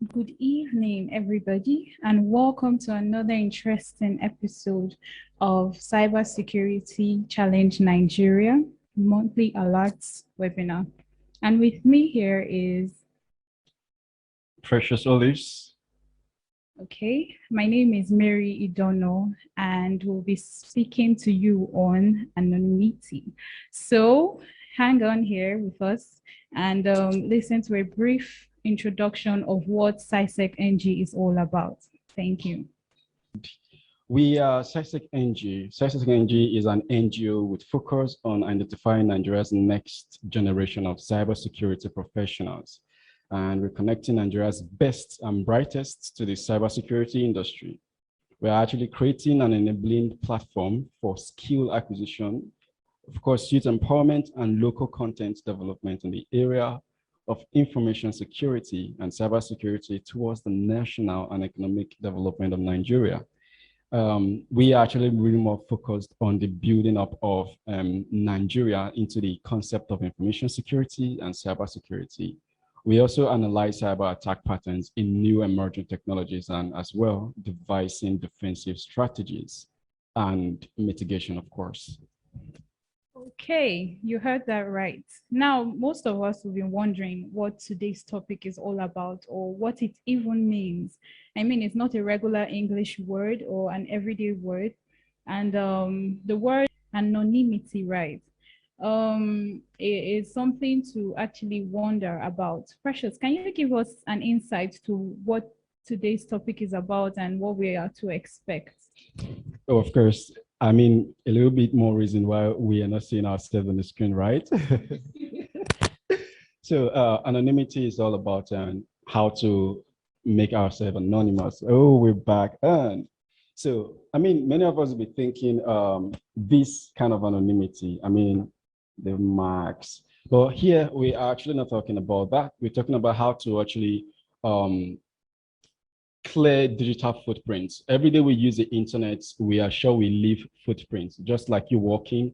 Good evening, everybody, and welcome to another interesting episode of Cybersecurity Challenge Nigeria Monthly Alerts webinar. And with me here is, Precious Olives. okay, my name is Mary Idono, and we'll be speaking to you on anonymity. So hang on here with us and listen to a brief introduction of what CYSEC NG is all about. Thank you. We are CYSEC NG. CYSEC NG is an NGO with focus on identifying Nigeria's next generation of cybersecurity professionals. And we're connecting Nigeria's best and brightest to the cybersecurity industry. We're actually creating an enabling platform for skill acquisition, of course, youth empowerment and local content development in the area of information security and cybersecurity towards the national and economic development of Nigeria. We are actually really more focused on the building up of Nigeria into the concept of information security and cybersecurity. We also analyze cyber attack patterns in new emerging technologies and as well devising defensive strategies and mitigation, of course. Okay, you heard that right. Now, most of us will be wondering what today's topic is all about or what it even means. I mean, it's not a regular English word or an everyday word. And the word anonymity, right? It is something to actually wonder about. Precious, can you give us an insight to what today's topic is about and what we are to expect? Oh, of course. I mean, a little bit more reason why we are not seeing ourselves on the screen, right? So anonymity is all about how to make ourselves anonymous. Oh, we're back. And so, I mean, many of us will be thinking this kind of anonymity, I mean, the marks. But here we are actually not talking about that. We're talking about how to actually clear digital footprints. Every day we use the internet, we are sure we leave footprints. Just like you walking,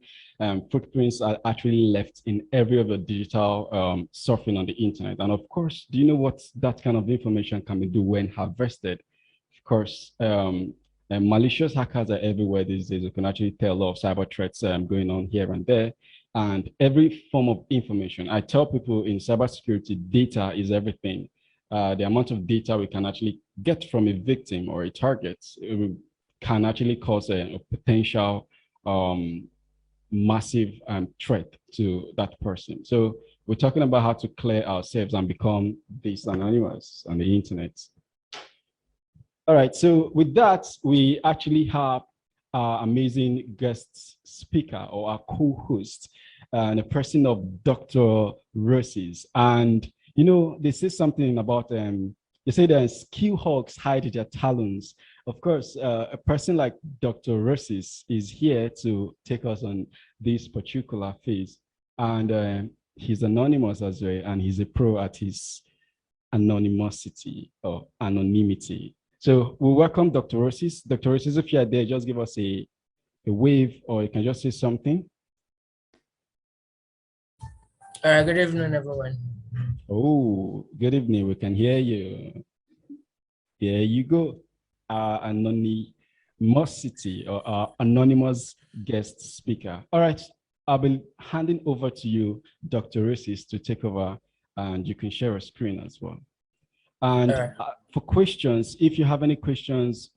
footprints are actually left in every other digital surfing on the internet. And of course, do you know what that kind of information can do when harvested? Of course, malicious hackers are everywhere these days. You can actually tell a lot of cyber threats going on here and there. And every form of information, I tell people in cybersecurity, data is everything. The amount of data we can actually get from a victim or a target can actually cause a potential massive threat to that person. So we're talking about how to clear ourselves and become this anonymous on the internet. All right, so with that, we actually have our amazing guest speaker or our co-host, and a person of Dr. Roses. And you know, they say something about they say that skill hawks hide their talons. Of course, a person like Dr. Rossis is here to take us on this particular phase. And he's anonymous as well, and he's a pro at his anonymity or anonymity. So we welcome Dr. Rossis. Dr. Rossis, if you're there, just give us a wave, or you can just say something. Good evening, everyone. Oh, good evening. We can hear you. There you go. Our anonymity or our anonymous guest speaker. All right, I'll be handing over to you, Dr. Rossis, to take over, and you can share a screen as well. And for questions, if you have any questions,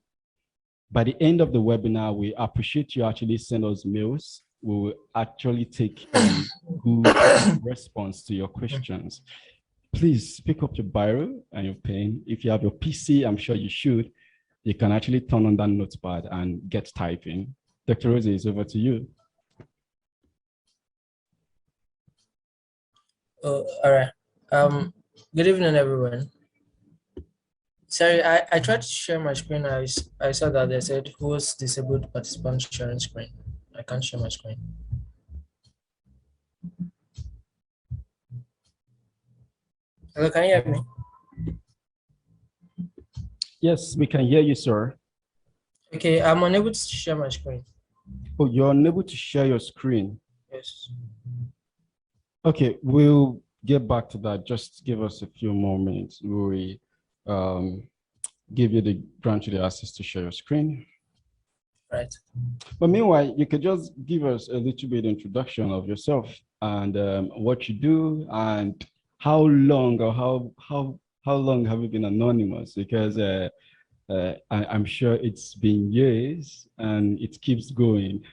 by the end of the webinar, we appreciate you actually send us mails. We will actually take good response to your questions. Please pick up your biro and your pen. If you have your PC, I'm sure you should. You can actually turn on that notepad and get typing. Dr. Rosie, it's over to you. Oh, all right. Good evening, everyone. Sorry, I tried to share my screen. I saw that they said host disabled participant sharing screen. I can't share my screen. Hello, can you hear me? Yes, we can hear you, sir. Okay, I'm unable to share my screen. Oh, you're unable to share your screen? Yes. Okay, we'll get back to that. Just give us a few more minutes. We'll give you the grant you the access to share your screen. Right. But meanwhile, you could just give us a little bit introduction of yourself and what you do and how long or how long have you been anonymous? Because I'm sure it's been years and it keeps going.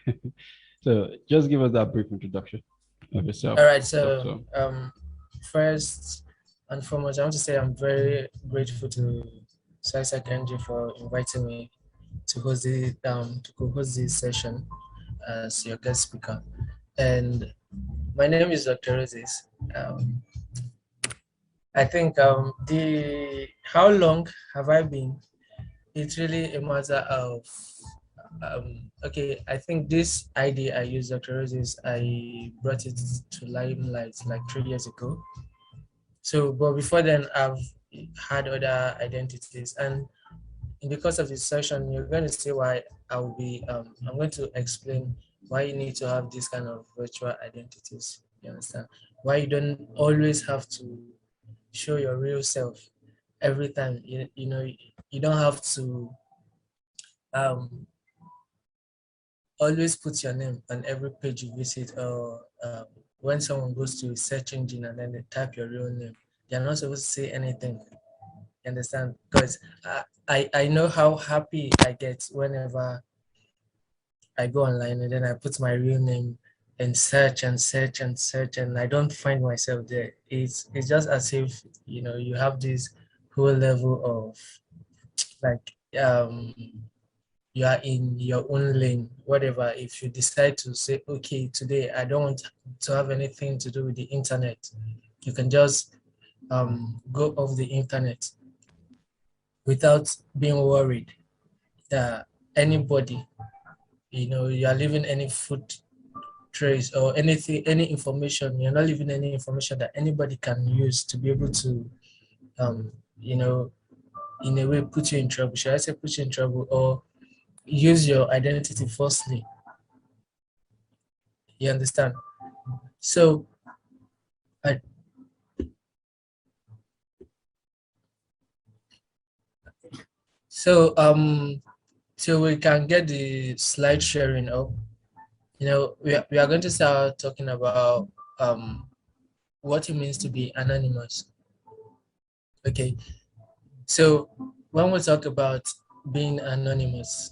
So just give us that brief introduction of yourself. All right. So first and foremost, I want to say I'm very grateful to CYSEC NG for inviting me to host the to co-host this session as your guest speaker. And my name is Dr. Roses. I think the how long have I been? It's really a matter of okay. I think this idea I use, Dr. Roses, I brought it to limelight like 3 years ago. So, but before then, I've had other identities, and in the course of this session, you're going to see why I'll be. I'm going to explain why you need to have this kind of virtual identities. You understand? Why you don't always have to show your real self every time. You know, you don't have to always put your name on every page you visit, or when someone goes to a search engine and then they type your real name, they're not supposed to say anything. You understand? Because I know how happy I get whenever I go online and then I put my real name and search and search and search and I don't find myself there. It's just as if you have this whole level of like you are in your own lane, whatever. If you decide to say, okay, today I don't want to have anything to do with the internet, you can just go off the internet without being worried that anybody, you are leaving any food trace or anything, any information. You're not leaving any information that anybody can use to be able to, in a way, put you in trouble. Should I say put you in trouble or use your identity falsely? You understand? So, I, so we can get the slide sharing up. We are going to start talking about what it means to be anonymous. Okay, so when we talk about being anonymous,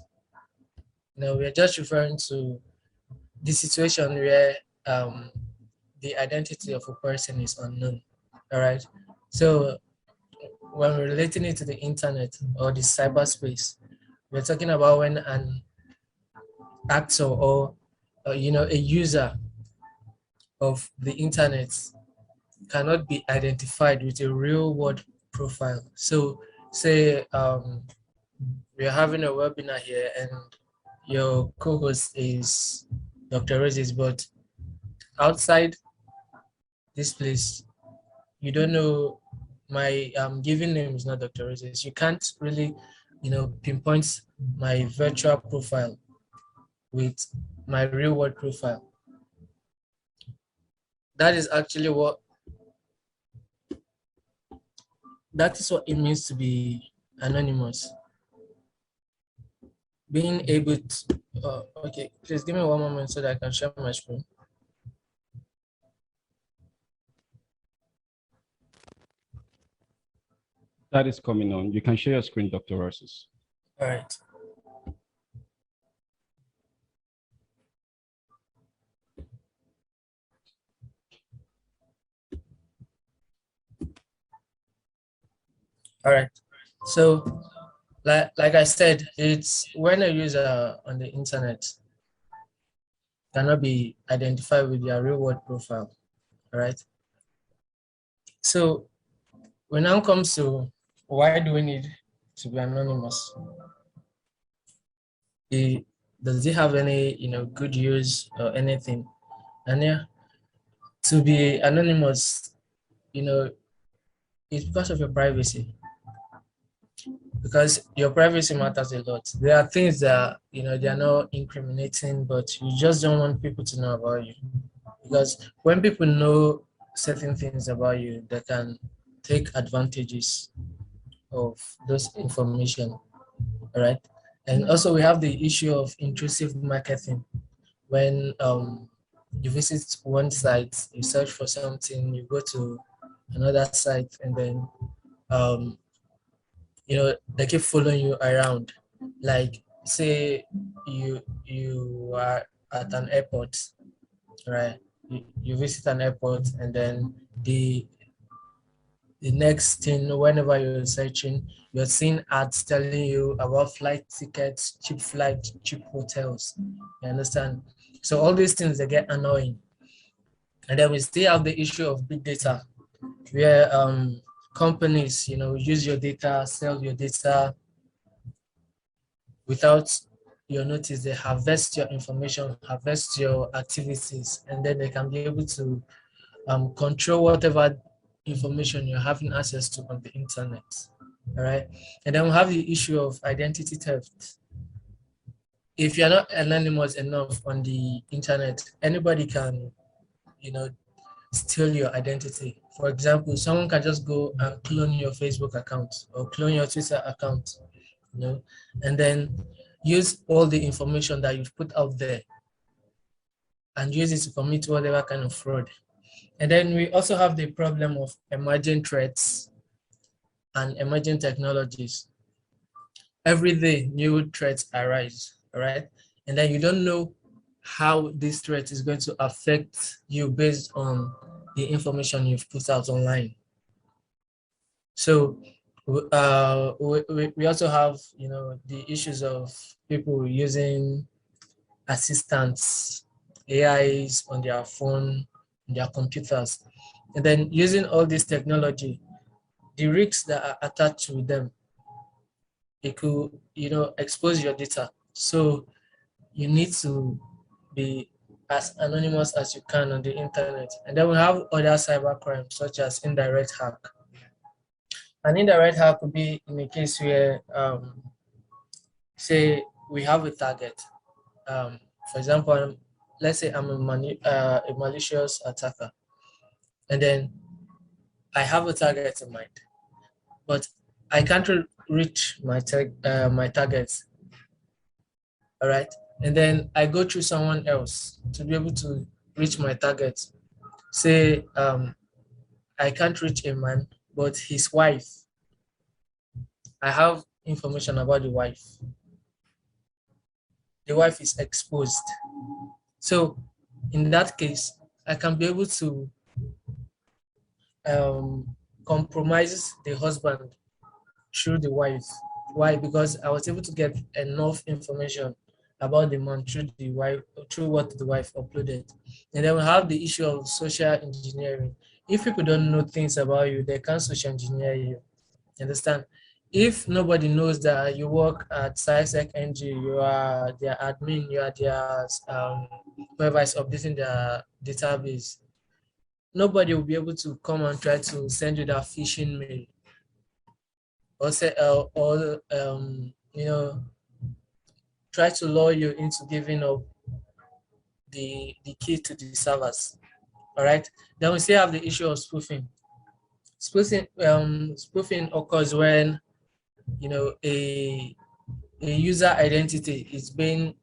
we are just referring to the situation where the identity of a person is unknown. All right, so when we're relating it to the internet or the cyberspace, we're talking about when an actor or a user of the internet cannot be identified with a real world profile. So say we're having a webinar here and your co-host is Dr. Roses, but outside this place, you don't know my given name is not Dr. Roses. You can't really, pinpoint my virtual profile with my real world profile. That is actually what it means to be anonymous. Being able to, okay, please give me one moment so that I can share my screen. That is coming on. You can share your screen, Dr. Roses. All right. All right. So, like I said, it's when a user on the internet cannot be identified with their real world profile. All right. So, when now comes to why do we need to be anonymous? Does it have any good use or anything? And yeah, to be anonymous, it's because of your privacy. Because your privacy matters a lot. There are things that they are not incriminating, but you just don't want people to know about you. Because when people know certain things about you, they can take advantages of those information, all right? And also we have the issue of intrusive marketing. When you visit one site, you search for something, you go to another site, and then um, they keep following you around. Like say you are at an airport, right? You visit an airport, and then the next thing, whenever you're searching, you're seeing ads telling you about flight tickets, cheap flight, cheap hotels. You understand? So all these things, they get annoying. And then we still have the issue of big data, where companies, use your data, sell your data without your notice. They harvest your information, harvest your activities, and then they can be able to control whatever information you're having access to on the internet. All right. And then we have the issue of identity theft. If you're not anonymous enough on the internet, anybody can, steal your identity. For example, someone can just go and clone your Facebook account or clone your Twitter account, and then use all the information that you've put out there and use it to commit whatever kind of fraud. And then we also have the problem of emerging threats and emerging technologies. Every day, new threats arise, all right? And then you don't know how this threat is going to affect you based on the information you've put out online. So we also have, the issues of people using assistants, AIs on their phone, on their computers, and then using all this technology, the risks that are attached to them, it could, expose your data. So you need to be as anonymous as you can on the internet. And then we have other cyber crimes such as indirect hack. An indirect hack could be in a case where, say, we have a target. For example, let's say I'm a malicious attacker, and then I have a target in mind, but I can't reach my targets. All right, and then I go through someone else to be able to reach my target. Say I can't reach a man, but his wife, I have information about the wife. The wife is exposed. So in that case, I can be able to compromise the husband through the wife. Why? Because I was able to get enough information about the man through the wife, through what the wife uploaded. And then we have the issue of social engineering. If people don't know things about you, they can social engineer you. Understand? If nobody knows that you work at CYSEC NG, you are their admin, you are their whoever is updating their database, nobody will be able to come and try to send you that phishing mail or say try to lure you into giving up the key to the servers. All right. Then we still have the issue of spoofing. Spoofing occurs when a user identity is being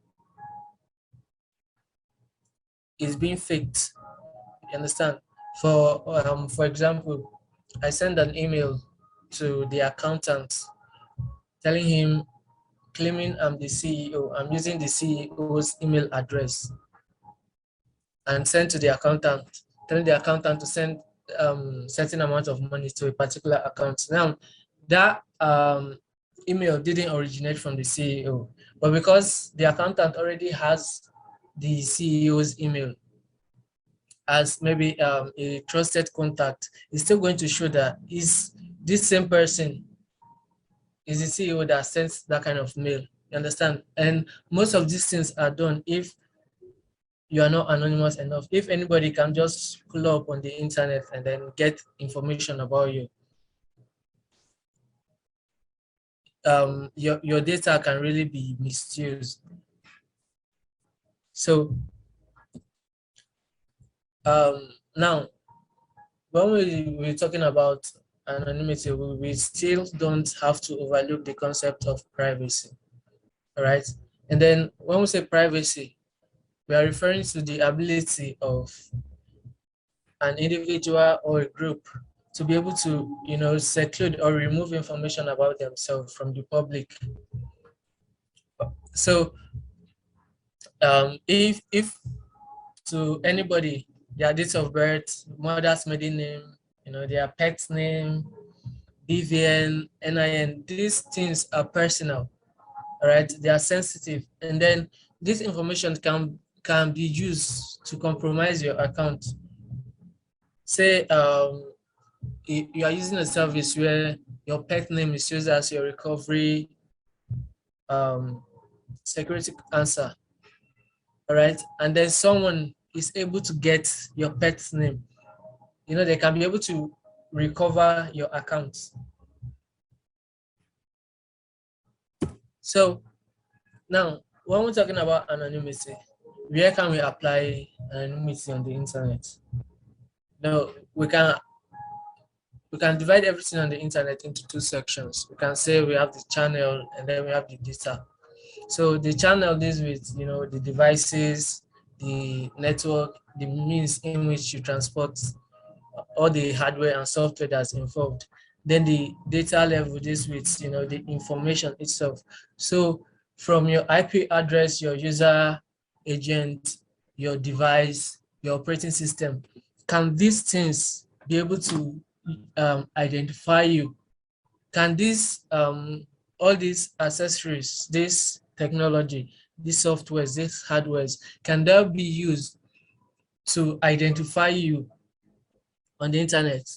faked. You understand? For example, I send an email to the accountant telling him, claiming I'm the CEO. I'm using the CEO's email address and send to the accountant, telling the accountant to send certain amount of money to a particular account. Now, that email didn't originate from the CEO, but because the accountant already has the CEO's email as maybe a trusted contact, it's still going to show that is this same person is the CEO that sends that kind of mail. You understand? And most of these things are done if you are not anonymous enough. If anybody can just pull up on the internet and then get information about you, your data can really be misused. So now, when we're talking about anonymity, we still don't have to overlook the concept of privacy. All right. And then when we say privacy, we are referring to the ability of an individual or a group to be able to, seclude or remove information about themselves from the public. So if to anybody, their date of birth, mother's maiden name, their pet's name, BVN, NIN, these things are personal, all right? They are sensitive. And then this information can be used to compromise your account. Say you are using a service where your pet name is used as your recovery security answer, all right? And then someone is able to get your pet's name, they can be able to recover your account. So now, when we're talking about anonymity, where can we apply anonymity on the internet? Now, we can divide everything on the internet into two sections. We can say we have the channel and then we have the data. So the channel deals with, the devices, the network, the means in which you transport all the hardware and software that's involved. Then the data level deals with, the information itself. So from your IP address, your user agent, your device, your operating system, can these things be able to identify you? Can these all these accessories, this technology, these softwares, these hardwares, can they be used to identify you on the internet?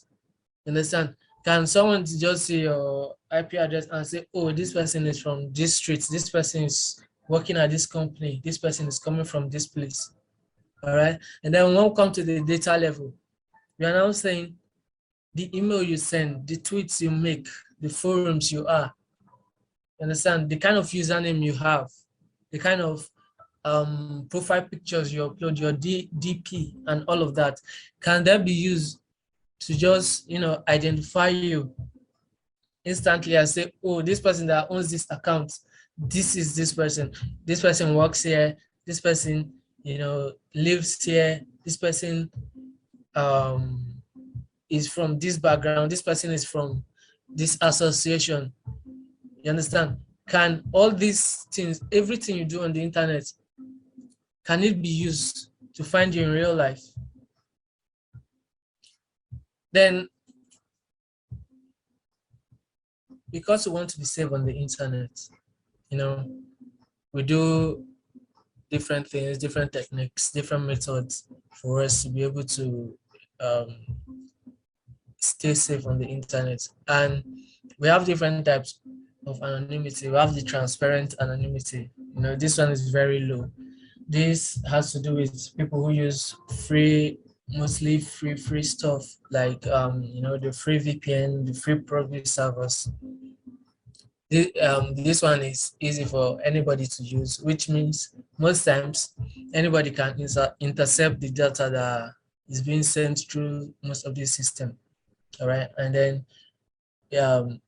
You understand? Can someone just see your IP address and say, oh, this person is from this street, this person is working at this company, this person is coming from this place? All right. And then when we come to the data level, we are now saying the email you send, the tweets you make, the forums you are, you understand, the kind of username you have, the kind of profile pictures you upload, your DP and all of that, can that be used to just, identify you instantly and say, oh, this person that owns this account, this is this person works here, this person, lives here, this person is from this background, this person is from this association. You understand? Can all these things, everything you do on the internet, can it be used to find you in real life? Then, because we want to be safe on the internet, we do different things, different techniques, different methods for us to be able to stay safe on the internet. And we have different types of anonymity. We have the transparent anonymity. This one is very low. This has to do with people who use mostly free stuff, like the free VPN, the free proxy servers. This one is easy for anybody to use, which means most times anybody can intercept the data that is being sent through most of the system. All right, and then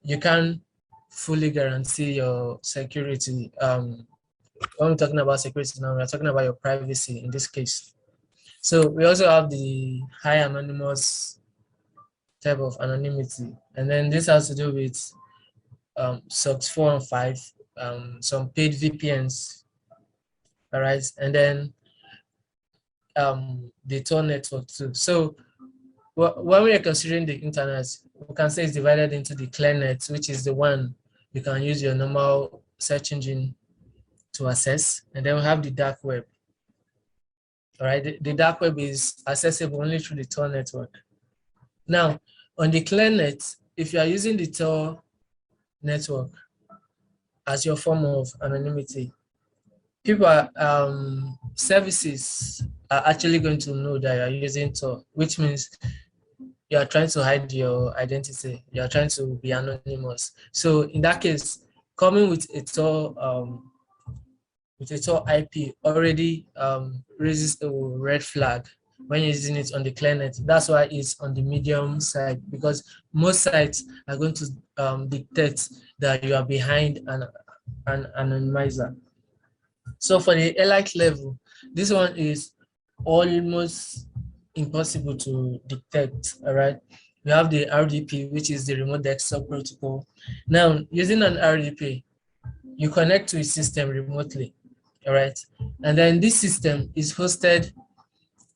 you can fully guarantee your security. When we're talking about security now, we're talking about your privacy in this case. So we also have the high anonymous type of anonymity, and then this has to do with SOCs 4 and 5, some paid VPNs, all right, and then the Tor network too. So when we are considering the internet, we can say it's divided into the clear net, which is the one you can use your normal search engine to access, and then we have the dark web. All right, the dark web is accessible only through the Tor network. Now, on the clear net, if you are using the Tor network as your form of anonymity, services are actually going to know that you are using Tor, which means you are trying to hide your identity. You are trying to be anonymous. So in that case, coming with a Tor IP already raises a red flag, when you're using it on the ClearNet. That's why it's on the medium side, because most sites are going to detect that you are behind an anonymizer. So for the elite level, this one is almost impossible to detect. All right, we have the RDP, which is the remote desktop protocol. Now, using an RDP, you connect to a system remotely. All right, and then this system is hosted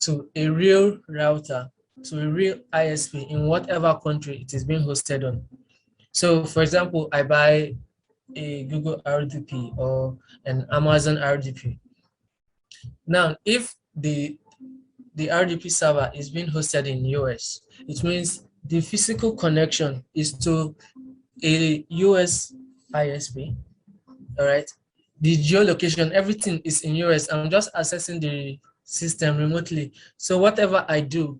to a real router, to a real ISP in whatever country it is being hosted on. So for example, I buy a Google RDP or an Amazon RDP. Now, if the RDP server is being hosted in US, it means the physical connection is to a US ISP, all right? The geolocation, everything is in US. I'm just accessing the system remotely. So whatever I do,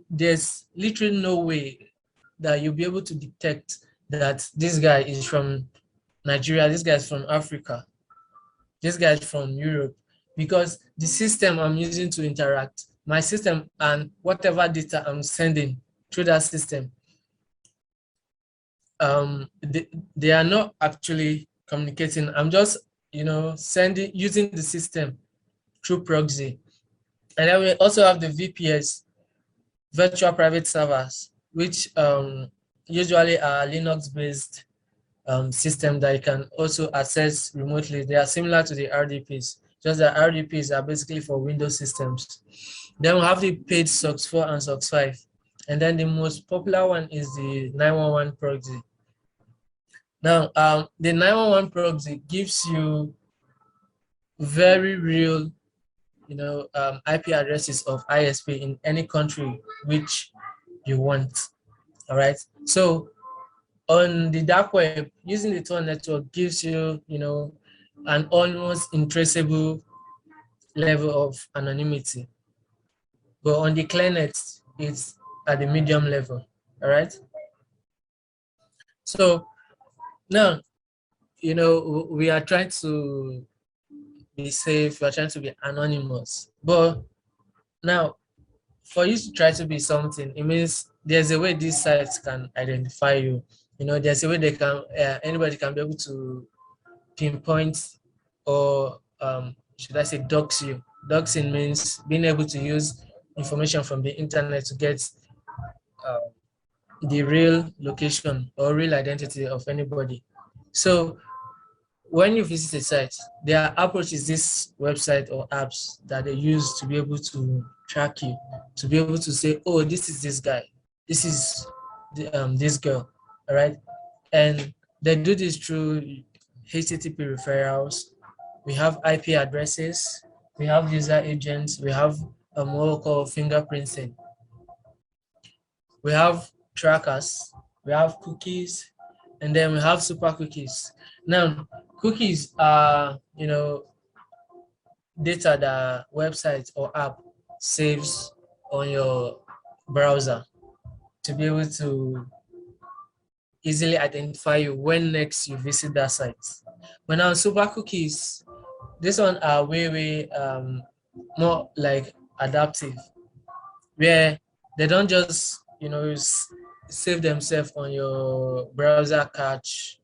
there's literally no way that you'll be able to detect that this guy is from Nigeria, this guy is from Africa, this guy is from Europe, because the system I'm using to interact, my system and whatever data I'm sending through that system, they are not actually communicating. I'm just, using the system through proxy. And then we also have the VPS, virtual private servers, which usually are Linux-based system that you can also access remotely. They are similar to the RDPs, just that RDPs are basically for Windows systems. Then we have the paid SOCKS 4 and SOCKS 5. And then the most popular one is the 911 proxy. Now, the 911 proxy gives you very real, IP addresses of ISP in any country which you want. All right. So on the dark web, using the Tor network gives you, an almost untraceable level of anonymity. But on the ClearNet, it's at the medium level. All right. So now, we are trying to be safe, we are trying to be anonymous. But now, for you to try to be something, it means there's a way these sites can identify you. There's a way they can, anybody can be able to pinpoint or should I say dox you. Doxing means being able to use information from the internet to get the real location or real identity of anybody. So when you visit a site, their approach is this website or apps that they use to be able to track you, to be able to say, oh, this is this guy, this is this girl, all right? And they do this through HTTP referrals. We have IP addresses, we have user agents, we have what we call fingerprinting. We have trackers, we have cookies, and then we have super cookies. Now, cookies are, data that website or app saves on your browser to be able to easily identify you when next you visit that site. But now super cookies, this one are way more like adaptive, where they don't just save themselves on your browser cache.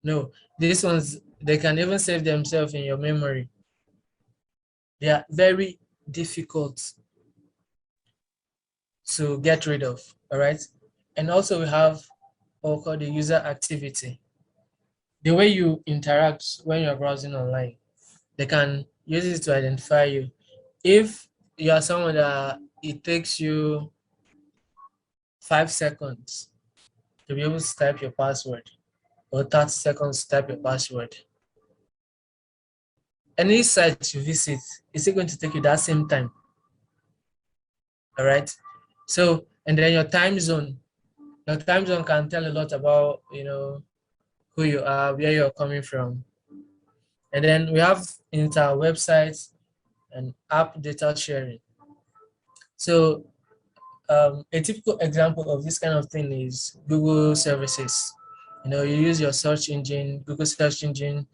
No, these ones, they can even save themselves in your memory. They are very difficult to get rid of, all right? And also we have what we call the user activity. The way you interact when you're browsing online, they can use it to identify you. If you are someone that it takes you 5 seconds to be able to type your password, or 30 seconds to type your password, any site you visit, is it going to take you that same time? All right. So, and then your time zone can tell a lot about, who you are, where you're coming from. And then we have inter-websites and app data sharing. So a typical example of this kind of thing is Google services. You use your search engine, Google search engine,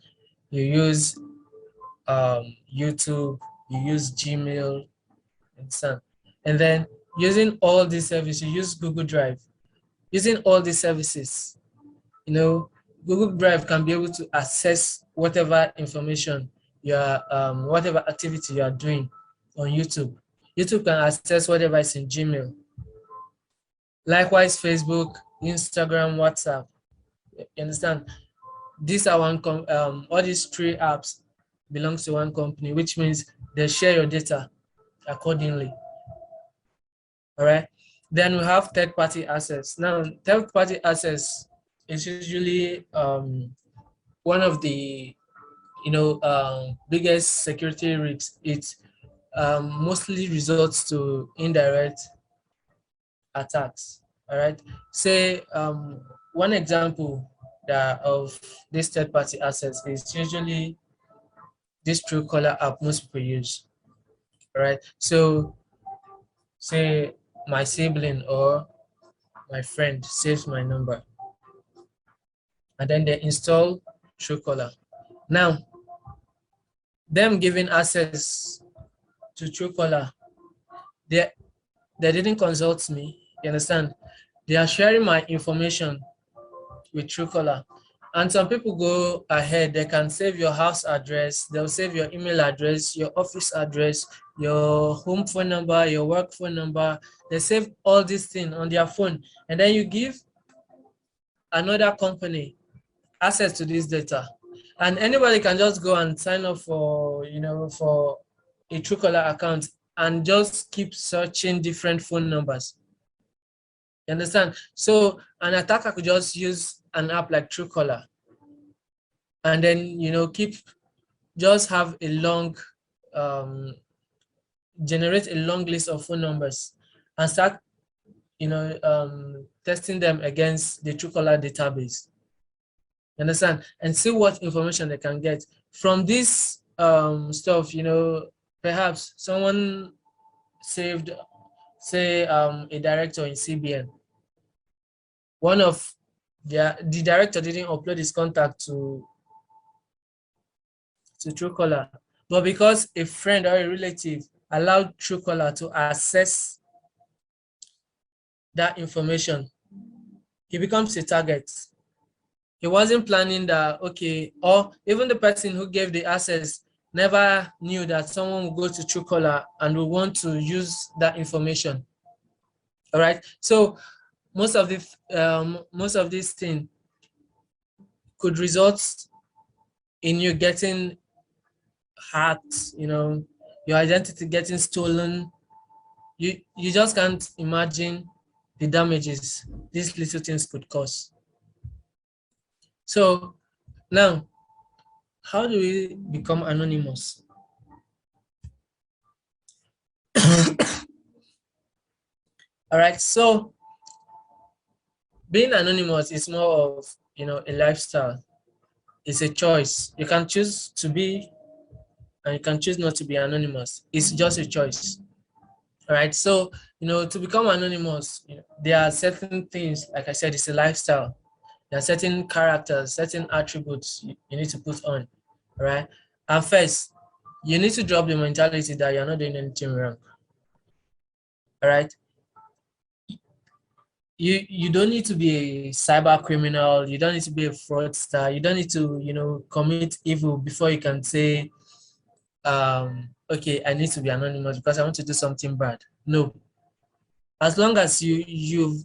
you use YouTube, you use Gmail, Understand? And then using all these services, you use Google Drive. Using all these services, you know, Google Drive can be able to access whatever information you are, whatever activity you are doing on YouTube. YouTube can access whatever is in Gmail. Likewise, Facebook, Instagram, WhatsApp. You understand? These are all these three apps belongs to one company, which means they share your data accordingly. All right. Then we have third-party access. Now, third-party access is usually one of the biggest security risks. It mostly results to indirect attacks. All right. Say one example of this third-party access is usually this Truecaller app most people use. All right. So say my sibling or my friend saves my number, and then they install Truecaller. Now, them giving access to Truecaller, they didn't consult me. You understand? They are sharing my information with Truecaller. And some people go ahead, they can save your house address, they'll save your email address, your office address, your home phone number, your work phone number. They save all these things on their phone. And then you give another company access to this data. And anybody can just go and sign up for a Truecaller account and just keep searching different phone numbers. You understand? So an attacker could just use an app like Truecaller and then just have a long generate a long list of phone numbers and start testing them against the Truecaller database. You understand? And see what information they can get from this stuff. Perhaps someone saved, say, a director in CBN. One of the director didn't upload his contact to Truecaller, but because a friend or a relative allowed Truecaller to access that information, he becomes a target. He wasn't planning that, okay, or even the person who gave the access never knew that someone would go to Truecaller and will want to use that information. All right. So most of these things could result in you getting hacked, your identity getting stolen. You just can't imagine the damages these little things could cause. So now, how do we become anonymous? All right, so being anonymous is more of a lifestyle. It's a choice. You can choose to be and you can choose not to be anonymous. It's just a choice. All right, so to become anonymous, there are certain things, like I said, it's a lifestyle. There are certain characters, certain attributes you need to put on. All right, and first, you need to drop the mentality that you're not doing anything wrong. All right, you don't need to be a cyber criminal. You don't need to be a fraudster. You don't need to commit evil before you can say, okay, I need to be anonymous because I want to do something bad. No. As long as you've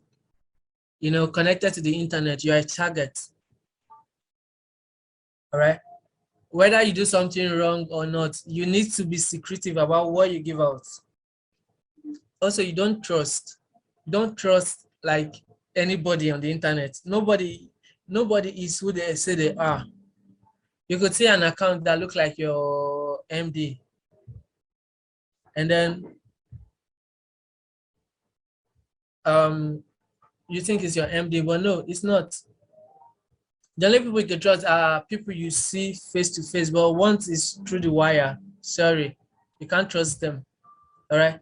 connected to the internet, you're a target. All right. Whether you do something wrong or not, you need to be secretive about what you give out. Also, you don't trust like anybody on the internet. Nobody is who they say they are. You could see an account that looks like your MD, and then you think it's your MD, but no, it's not. The only people you can trust are people you see face to face, but once it's through the wire, sorry, you can't trust them. All right.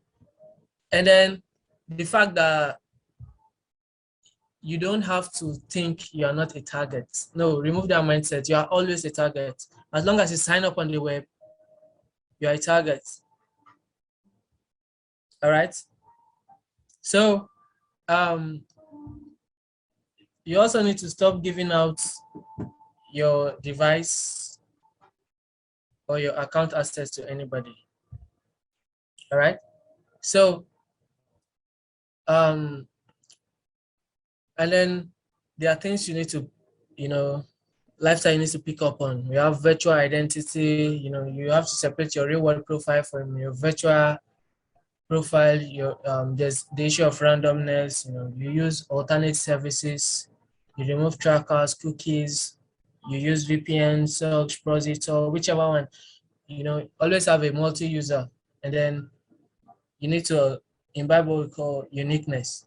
And then the fact that you don't have to think you are not a target. No, remove that mindset. You are always a target. As long as you sign up on the web, you are a target. All right. So you also need to stop giving out your device or your account access to anybody. All right. So and then there are things you need to, lifestyle you need to pick up on. You have virtual identity, you have to separate your real world profile from your virtual profile. There's the issue of randomness. You use alternate services, you remove trackers, cookies, you use VPN, search, Proxito, whichever one. Always have a multi-user, and then you need to imbibe what we call uniqueness,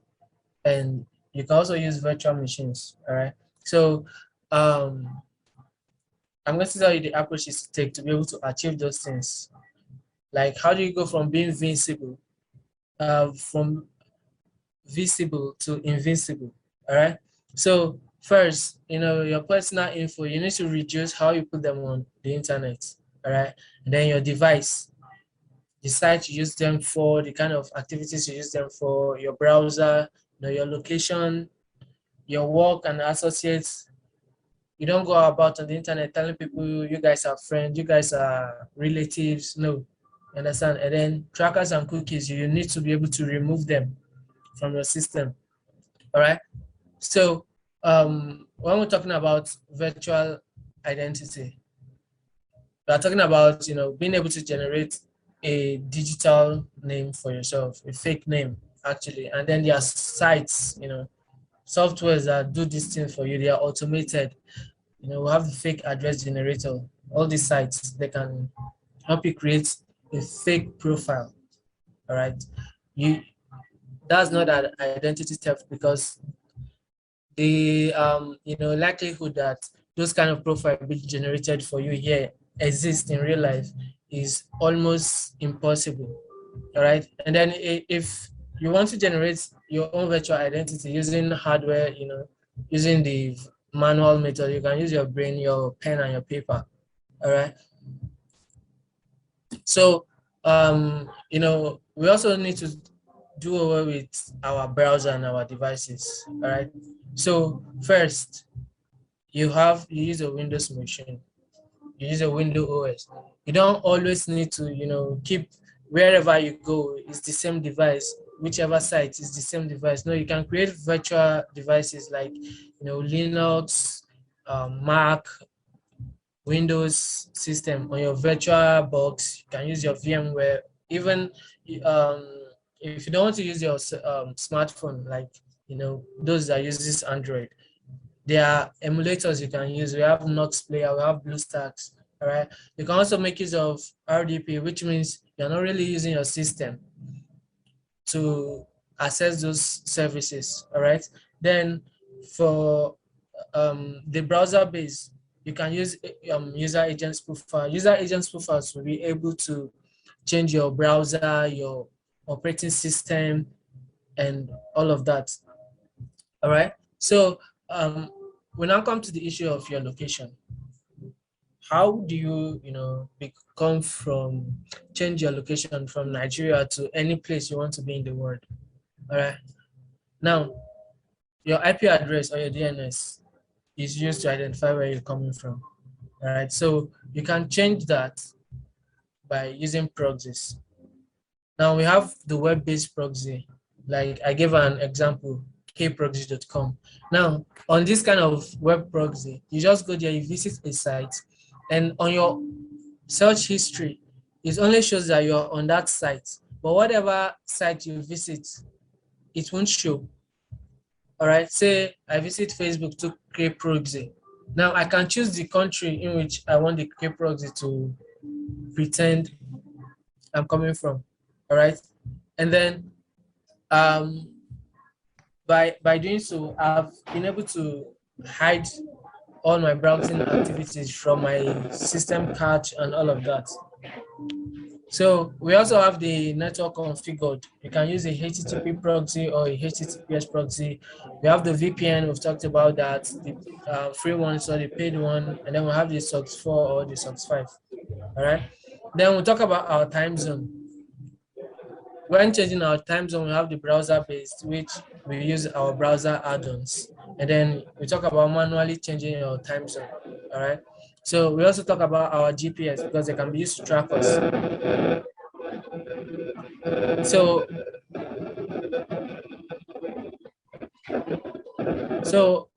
and you can also use virtual machines. All right. So I'm going to tell you the approaches to take to be able to achieve those things. Like, how do you go from being visible to invincible? All right. So first, your personal info, you need to reduce how you put them on the internet. All right. And then your device, the site you use them for, the kind of activities you use them for, your browser, your location, your work and associates. You don't go about on the internet telling people you guys are friends, you guys are relatives. No, understand? And then trackers and cookies, you need to be able to remove them from your system. All right. So when we're talking about virtual identity, we are talking about being able to generate a digital name for yourself, a fake name actually, and then there are sites, softwares that do this thing for you. They are automated. We have the fake address generator. All these sites, they can help you create a fake profile. All right. That's not an identity theft, because the likelihood that those kind of profile be generated for you here exist in real life is almost impossible. All right. And then if you want to generate your own virtual identity using hardware, using the manual method, you can use your brain, your pen, and your paper. All right. So we also need to do away with our browser and our devices. All right. So first, you use a Windows machine, you use a Windows OS. You don't always need to keep wherever you go, it's the same device, whichever site is the same device. No, you can create virtual devices like Linux, Mac, Windows system on your virtual box. You can use your VMware. Even if you don't want to use your smartphone, like those that uses Android, there are emulators you can use. We have Nox Player, we have BlueStacks. All right. You can also make use of RDP, which means you're not really using your system to access those services. All right. Then for the browser base, you can use user agent spoofer. User agent spoofers will be able to change your browser, your operating system, and all of that. All right. So we now come to the issue of your location. How do you, change your location from Nigeria to any place you want to be in the world? All right. Now, your IP address or your DNS is used to identify where you're coming from. All right. So you can change that by using proxies. Now we have the web-based proxy. Like I gave an example, kproxy.com. Now, on this kind of web proxy, you just go there, you visit a site, and on your search history, it only shows that you're on that site. But whatever site you visit, it won't show. All right, say I visit Facebook to create proxy. Now I can choose the country in which I want the create proxy to pretend I'm coming from. All right, and then by doing so, I've been able to hide all my browsing activities from my system cache and all of that. So we also have the network configured. You can use a HTTP proxy or a HTTPS proxy. We have the VPN, we've talked about that, the free one, so the paid one, and then we have the SOCKS 4 or the SOCKS 5. All right. Then we'll talk about our time zone. when changing our time zone, we have the browser based, which we use our browser add-ons. And then we talk about manually changing your time zone. All right. So we also talk about our GPS because they can be used to track us. So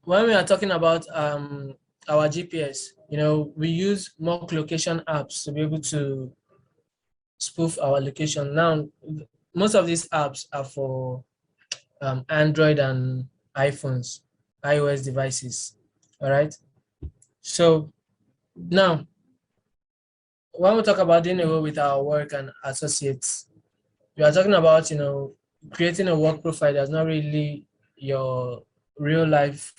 when we are talking about our GPS, we use more location apps to be able to spoof our location. Now, most of these apps are for Android and iPhones, iOS devices. All right. So now, when we talk about doing away with our work and associates, we are talking about creating a work profile that's not really your real life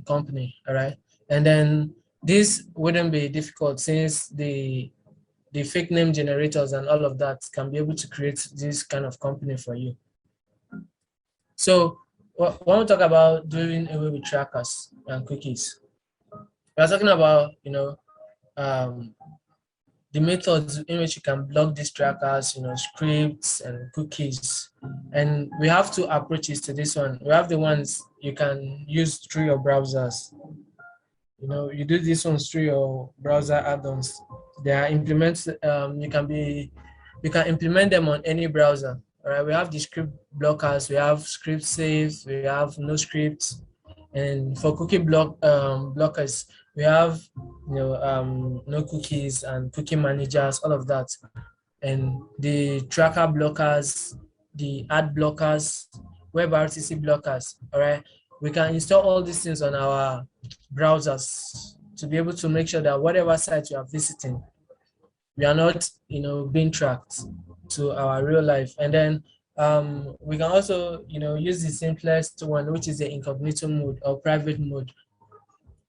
company. All right. And then this wouldn't be difficult since the fake name generators and all of that can be able to create this kind of company for you. So when we talk about doing away with trackers and cookies, we're talking about the methods in which you can block these trackers, scripts and cookies. And we have two approaches to this one. We have the ones you can use through your browsers. You do these ones through your browser add-ons. They are implements. You can implement them on any browser. All right. We have the script blockers. We have script saves. We have no scripts. And for cookie blockers, we have no cookies and cookie managers, all of that. And the tracker blockers, the ad blockers, WebRTC blockers. All right. We can install all these things on our browsers to be able to make sure that whatever site you are visiting, we are not being tracked to our real life. And then we can also use the simplest one, which is the incognito mode or private mode,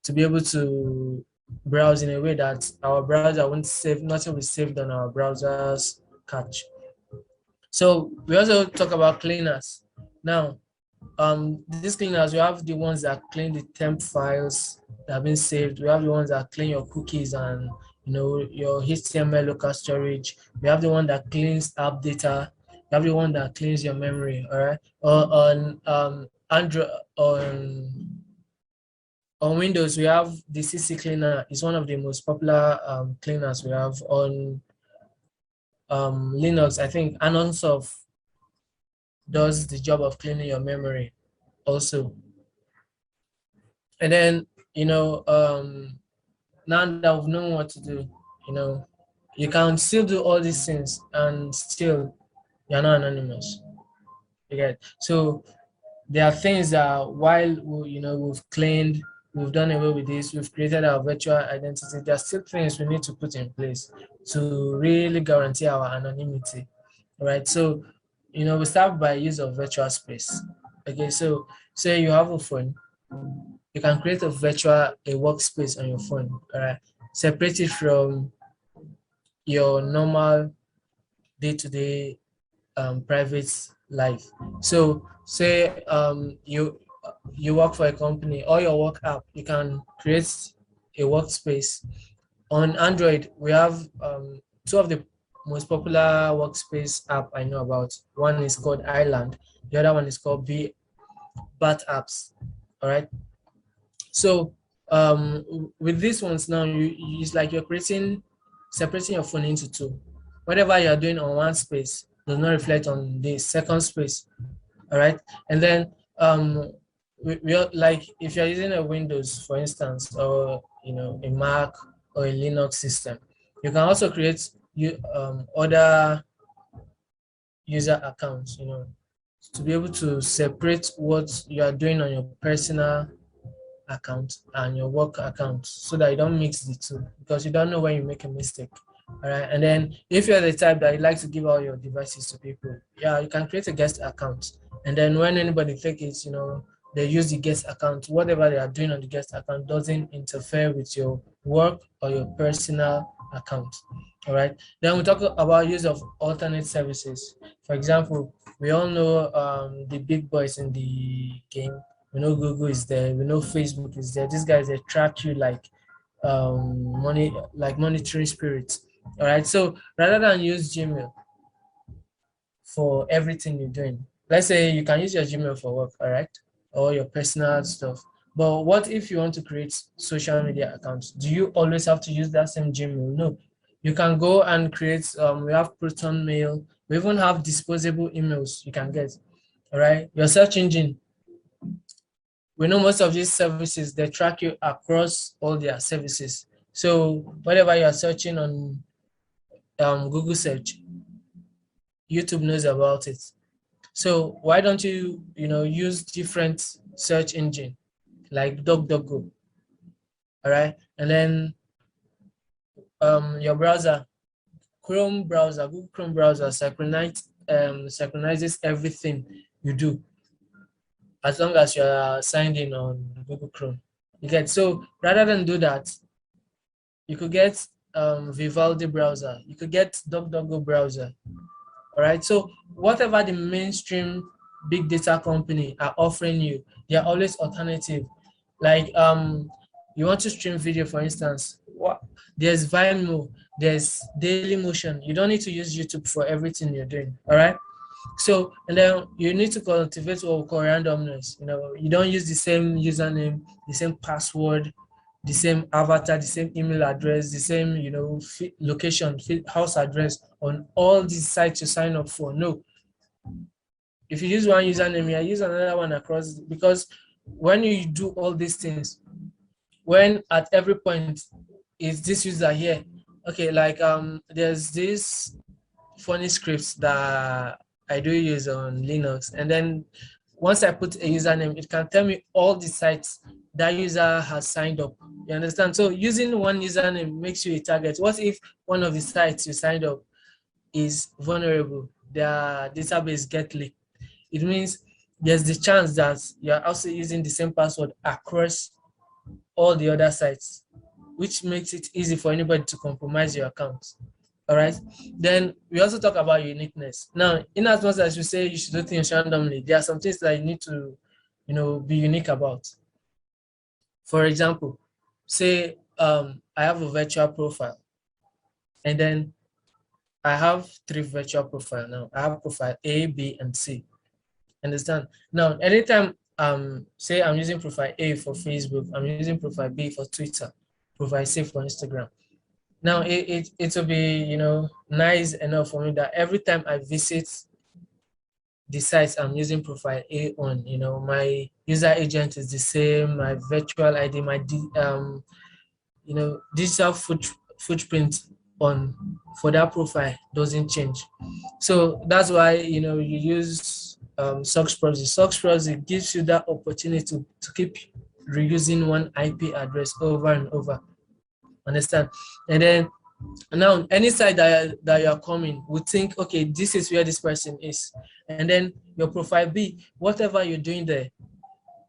to be able to browse in a way that our browser won't save, nothing will be saved on our browser's cache. So we also talk about cleaners. Now, these cleaners, we have the ones that clean the temp files that have been saved. We have the ones that clean your cookies and your HTML local storage. We have the one that cleans app data. We have the one that cleans your memory. All right. Or on Android, on Windows, we have the CC cleaner. It's one of the most popular cleaners we have. On Linux, I think ANONIMITY does the job of cleaning your memory also. And then now that we've known what to do, you can still do all these things and still you're not anonymous. Okay. So there are things that while we've cleaned, we've done away with this, we've created our virtual identity, there are still things we need to put in place to really guarantee our anonymity. All right. So we start by use of virtual space. Okay, so say you have a phone, you can create a workspace on your phone. All right, separate it from your normal day-to-day private life. So say you work for a company or your work app, you can create a workspace. On Android, we have two of the most popular workspace app I know about. One is called Island. The other one is called Bat Apps. All right. So with these ones now, it's like you're separating your phone into two. Whatever you're doing on one space does not reflect on the second space. All right. And then we like if you're using a Windows, for instance, or a Mac or a Linux system, you can also create other user accounts, to be able to separate what you are doing on your personal account and your work account so that you don't mix the two, because you don't know when you make a mistake. All right. And then if you're the type that you like to give all your devices to people, yeah, you can create a guest account. And then when anybody takes it, they use the guest account. Whatever they are doing on the guest account doesn't interfere with your work or your personal account. All right. Then we talk about use of alternate services. For example, we all know the big boys in the game. We know Google is there. We know Facebook is there. These guys, they track you like monitoring spirits. All right. So rather than use Gmail, for everything you're doing. Let's say you can use your Gmail for work, all right, or your personal stuff. But what if you want to create social media accounts? Do you always have to use that same Gmail? No. You can go and create, we have Proton Mail. We even have disposable emails you can get, all right? Your search engine, we know most of these services, they track you across all their services. So whatever you're searching on Google search, YouTube knows about it. So why don't you, use different search engine like DuckDuckGo, all right? And then your browser, Google Chrome browser synchronizes everything you do as long as you're signed in on Google Chrome. You get, so rather than do that, you could get Vivaldi browser, you could get DuckDuckGo browser. All right. So whatever the mainstream big data company are offering you, they are always alternative. Like you want to stream video, for instance, there's Vimeo, there's Dailymotion. You don't need to use YouTube for everything you're doing. All right. So, and then you need to cultivate what we call randomness. You don't use the same username, the same password, the same avatar, the same email address, the same, location, house address on all these sites you sign up for. No. If you use one username, you use another one across, because when you do all these things, when at every point is this user here, okay, like there's this funny scripts that I do use on Linux, and then once I put a username, it can tell me all the sites that user has signed up. You understand? So using one username makes you a target. What if one of the sites you signed up is vulnerable? Their database get leaked. It means there's the chance that you're also using the same password across all the other sites, which makes it easy for anybody to compromise your account. All right. Then we also talk about uniqueness. Now, in as much as you say you should do things randomly, there are some things that you need to, be unique about. For example, say I have a virtual profile, and then I have 3 virtual profiles now. I have profile A, B, and C. Understand? Now, anytime say I'm using profile A for Facebook, I'm using profile B for Twitter, profile C for Instagram. Now it will be nice enough for me that every time I visit the sites I'm using profile A on, my user agent is the same, my virtual ID, my digital footprint on for that profile doesn't change. So that's why you use SOX proxy. SOX proxy gives you that opportunity to keep reusing one IP address over and over. Understand? And then now any site that you're coming would think, okay, this is where this person is. And then your profile B, whatever you're doing there,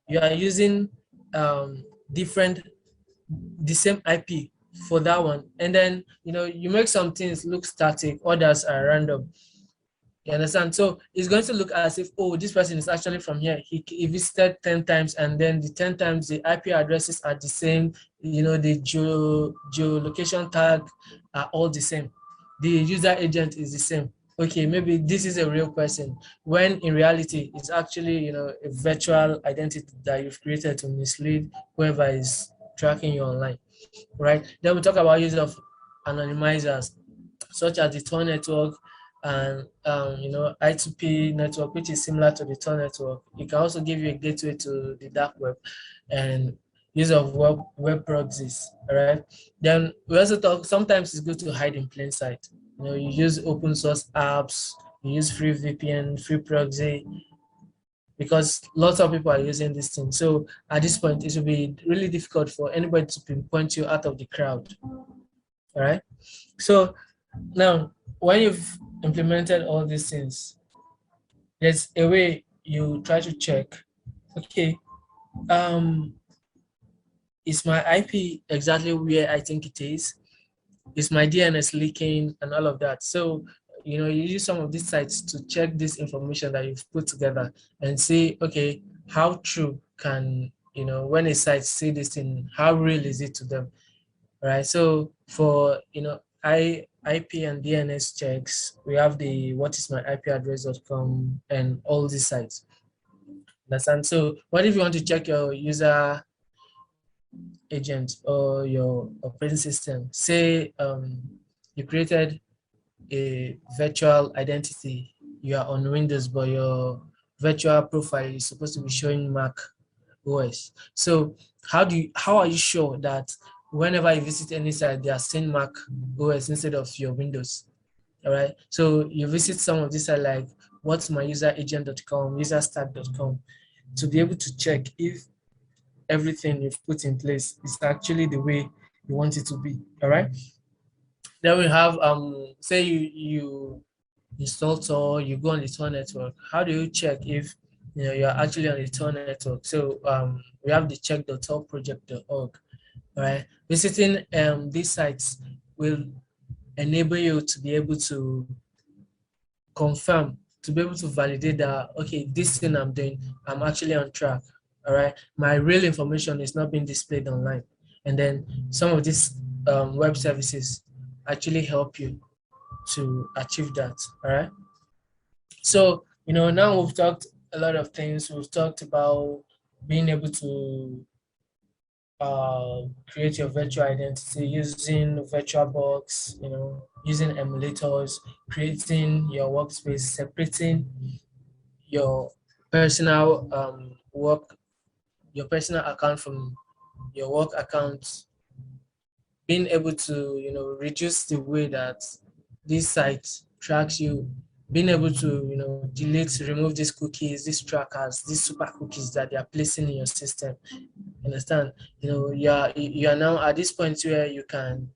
you are using the same IP for that one. And then you make some things look static, others are random. You understand? So it's going to look as if, oh, this person is actually from here. He visited 10 times, and then the 10 times the IP addresses are the same. The geolocation tag are all the same. The user agent is the same. Okay, maybe this is a real person, when in reality it's actually a virtual identity that you've created to mislead whoever is tracking you online, right? Then we talk about use of anonymizers, such as the Tor network and I2P network, which is similar to the Tor network. It can also give you a gateway to the dark web, and use of web proxies. All right. Then we also talk. Sometimes it's good to hide in plain sight. You use open source apps. You use free VPN, free proxy, because lots of people are using this thing. So at this point, it will be really difficult for anybody to pinpoint you out of the crowd. All right. So now, when you've implemented all these things, there's a way you try to check, okay, is my IP exactly where I think it is? Is my DNS leaking and all of that? So, you use some of these sites to check this information that you've put together and see, okay, how true can, when a site see this thing, how real is it to them? Right. So for, I IP and DNS checks. We have the whatismyipaddress.com and all these sites. Understand? So what if you want to check your user agent or your operating system? Say you created a virtual identity. You are on Windows, but your virtual profile is supposed to be showing Mac OS. So how are you sure that whenever you visit any site, they are saying Mac OS instead of your Windows? All right. So you visit some of these sites like whatsmyuseragent.com, userstack.com, to be able to check if everything you've put in place is actually the way you want it to be. All right. Then we have say you install Tor, you go on the Tor network. How do you check if you're actually on the Tor network? So we have the check.torproject.org. All right. Visiting these sites will enable you to be able to confirm, to be able to validate that, okay, this thing I'm doing, I'm actually on track. All right. My real information is not being displayed online. And then some of these web services actually help you to achieve that. All right. So, now we've talked a lot of things. We've talked about being able to create your virtual identity using VirtualBox, using emulators, creating your workspace, separating your personal your personal account from your work account, being able to, reduce the way that this site tracks you, being able to, delete, remove these cookies, these trackers, these super cookies that they are placing in your system. Understand? You are now at this point where you can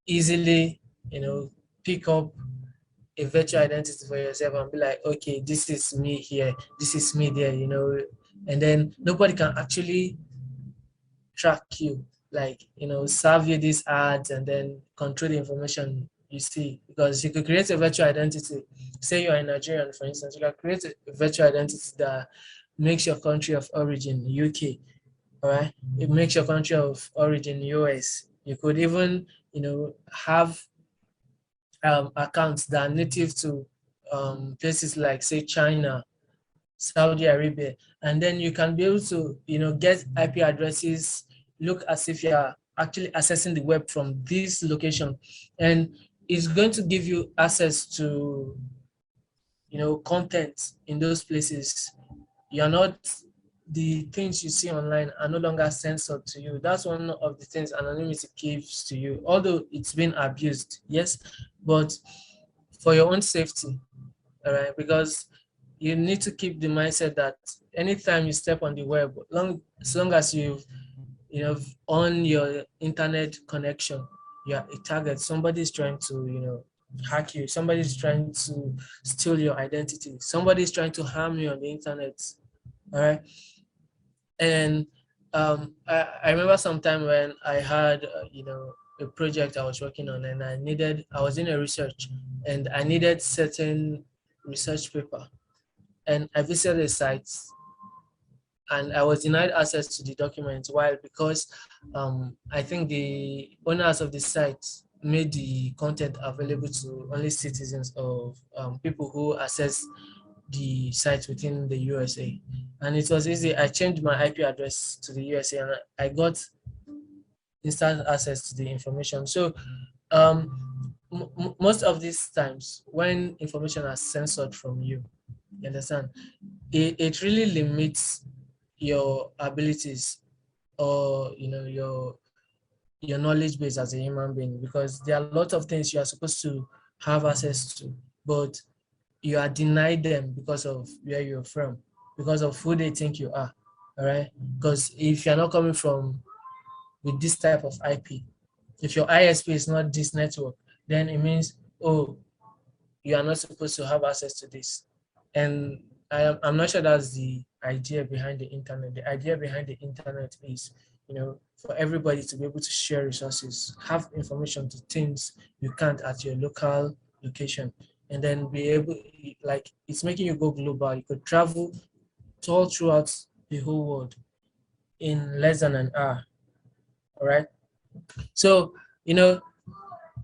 easily, pick up a virtual identity for yourself and be like, okay, this is me here, this is me there, and then nobody can actually track you, like, serve you these ads and then control the information you see. Because you could create a virtual identity. Say you're a Nigerian, for instance, you can create a virtual identity that makes your country of origin UK. All right, it makes your country of origin US. You could even, have accounts that are native to places like, say, China, Saudi Arabia, and then you can be able to, get IP addresses, look as if you're actually accessing the web from this location, and it's going to give you access to, content in those places. You're not, the things you see online are no longer censored to you. That's one of the things anonymity gives to you, although it's been abused, yes, but for your own safety. All right, because you need to keep the mindset that anytime you step on the web, as long as you've on your internet connection, you're a target. Somebody's trying to hack you, somebody's trying to steal your identity, somebody's trying to harm you on the internet. All right. And I remember sometime when I had a project I was working on, and I was in a research, and I needed certain research paper, and I visited the sites, and I was denied access to the documents. Why? Because I think the owners of the site made the content available to only citizens of people who access the site within the USA. And it was easy. I changed my IP address to the USA, and I got instant access to the information. So most of these times when information is censored from you, you understand, it really limits your abilities, or your knowledge base as a human being, because there are a lot of things you are supposed to have access to, but you are denied them because of where you're from, because of who they think you are. All right, because if you're not coming from with this type of IP, if your ISP is not this network, then it means, oh, you are not supposed to have access to this. And I'm not sure that's the idea behind the internet. The idea behind the internet is, for everybody to be able to share resources, have information to things you can't at your local location, and then be able, like, it's making you go global. You could travel all throughout the whole world in less than an hour. All right. So,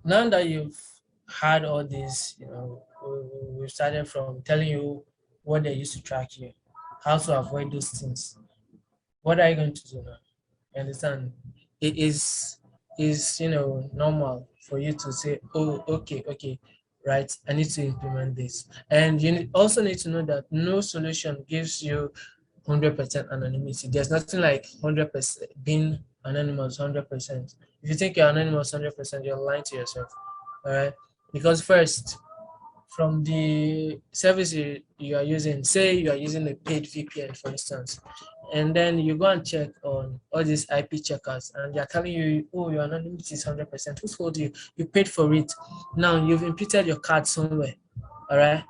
Now that you've had all this, we've started from telling you what they used to track you, how to avoid those things. What are you going to do now? You understand? It is normal for you to say, oh, okay, right, I need to implement this. And you also need to know that no solution gives you 100% anonymity. There's nothing like 100% being anonymous 100%. If you think you're anonymous 100%, you're lying to yourself. All right, because first, from the service you are using, say you are using a paid VPN, for instance, and then you go and check on all these IP checkers, and they're telling you, oh, your anonymity is 100%. Who told you? You paid for it. Now you've imputed your card somewhere. All right.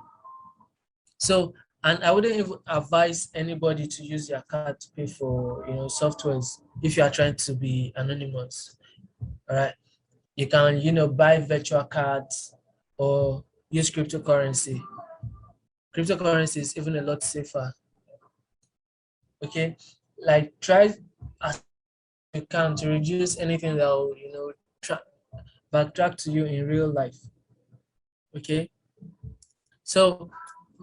So, and I wouldn't even advise anybody to use their card to pay for softwares if you are trying to be anonymous. All right. You can buy virtual cards or use cryptocurrency. Cryptocurrency is even a lot safer. Okay, like try as you can to reduce anything that will backtrack to you in real life. Okay, so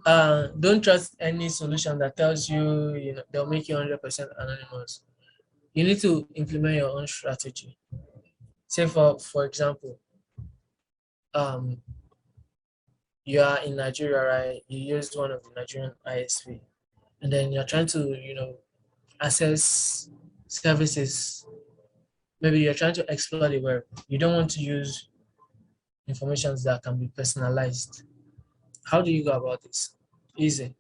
don't trust any solution that tells you they'll make you 100% anonymous. You need to implement your own strategy. Say for example, you are in Nigeria, right? You use one of the Nigerian ISP, and then you're trying to access services. Maybe you're trying to explore the web. You don't want to use information that can be personalized. How do you go about this? Easy.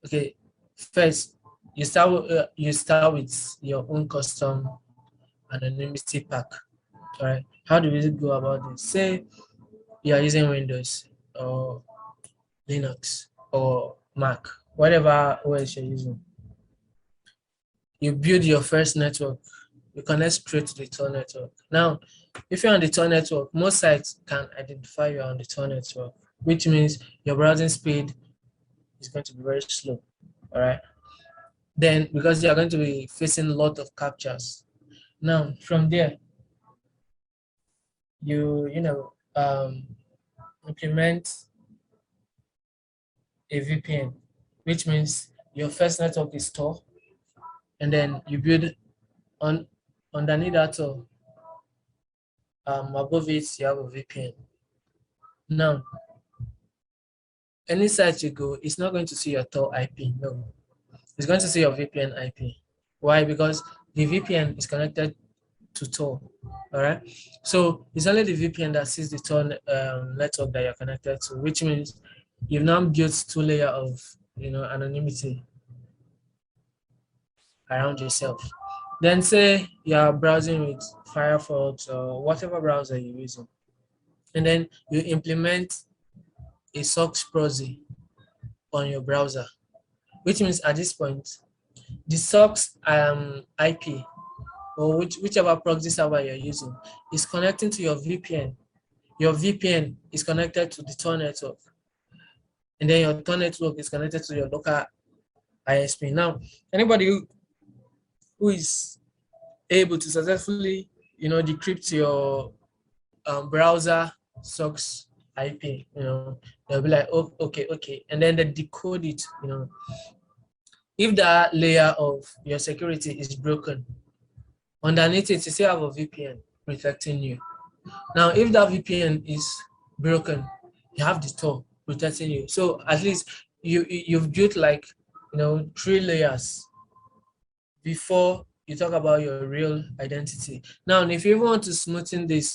Okay, first you start with your own custom anonymity pack. All right. How do we go about this? Say you are using Windows or Linux or Mac, whatever OS you're using. You build your first network. You connect straight to the Tor network. Now, if you're on the Tor network, most sites can identify you on the Tor network, which means your browsing speed is going to be very slow. All right. Then, because you're going to be facing a lot of captchas. Now, from there, you implement a VPN, which means your first network is Tor, and then you build underneath that Tor. Above it, you have a VPN. Now, any site you go, it's not going to see your Tor IP. No, it's going to see your VPN IP. Why? Because the VPN is connected to Tor. All right. So it's only the VPN that sees the Tor network that you're connected to, which means you've now built 2 layers of anonymity around yourself. Then say you're browsing with Firefox or whatever browser you're using, and then you implement a SOX proxy on your browser, which means at this point, the SOX IP or whichever proxy server you're using is connecting to your VPN. Your VPN is connected to the Tor network, and then your Tor network is connected to your local ISP. Now, anybody who is able to successfully, decrypt your browser SOX IP, they'll be like, oh, okay, and then they decode it. If that layer of your security is broken, underneath it, you still have a VPN protecting you. Now, if that VPN is broken, you have the Tor protecting you. So at least you've built 3 layers before you talk about your real identity. Now, if you want to sweeten it,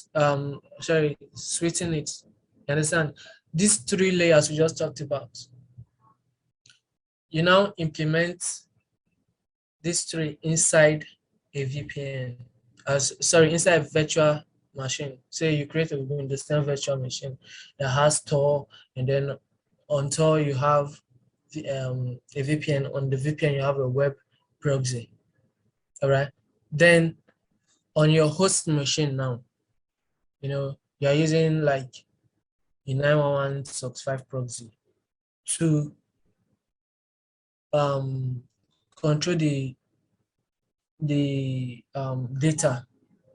you understand? These 3 layers we just talked about, you now implement these 3 inside a VPN, inside a virtual machine. Say you create a Windows 10 virtual machine that has Tor, and then on Tor you have a VPN. On the VPN you have a web proxy. All right. Then on your host machine now, you're using like a 911 SOX 5 proxy to control the data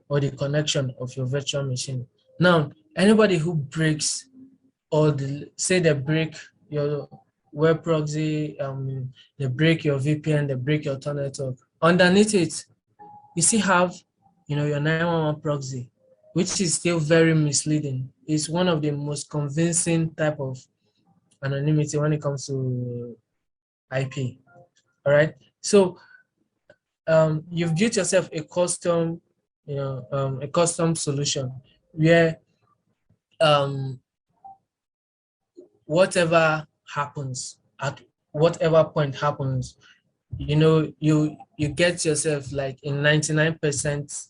or the connection of your virtual machine. Now, anybody who breaks or say they break your web proxy, they break your VPN, they break your tunnel network. Underneath it, you still have, your 911 proxy, which is still very misleading. It's one of the most convincing type of anonymity when it comes to IP. All right. So you've built yourself a custom, a custom solution where whatever happens at whatever point happens, you get yourself like a 99%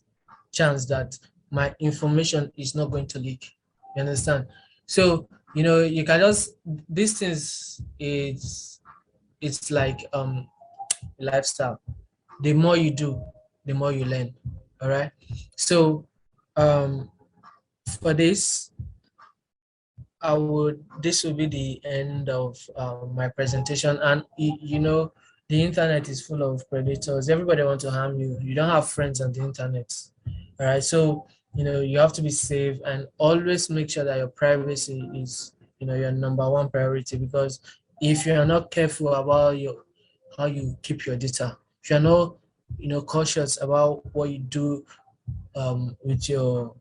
chance that my information is not going to leak. You understand? So you can just, these things, it's like lifestyle. The more you do, the more you learn. All right. So for this, this will be the end of my presentation. And the internet is full of predators. Everybody wants to harm you. You don't have friends on the internet. All right. So you have to be safe and always make sure that your privacy is your number one priority, because if you are not careful about how you keep your data, if you're not cautious about what you do with your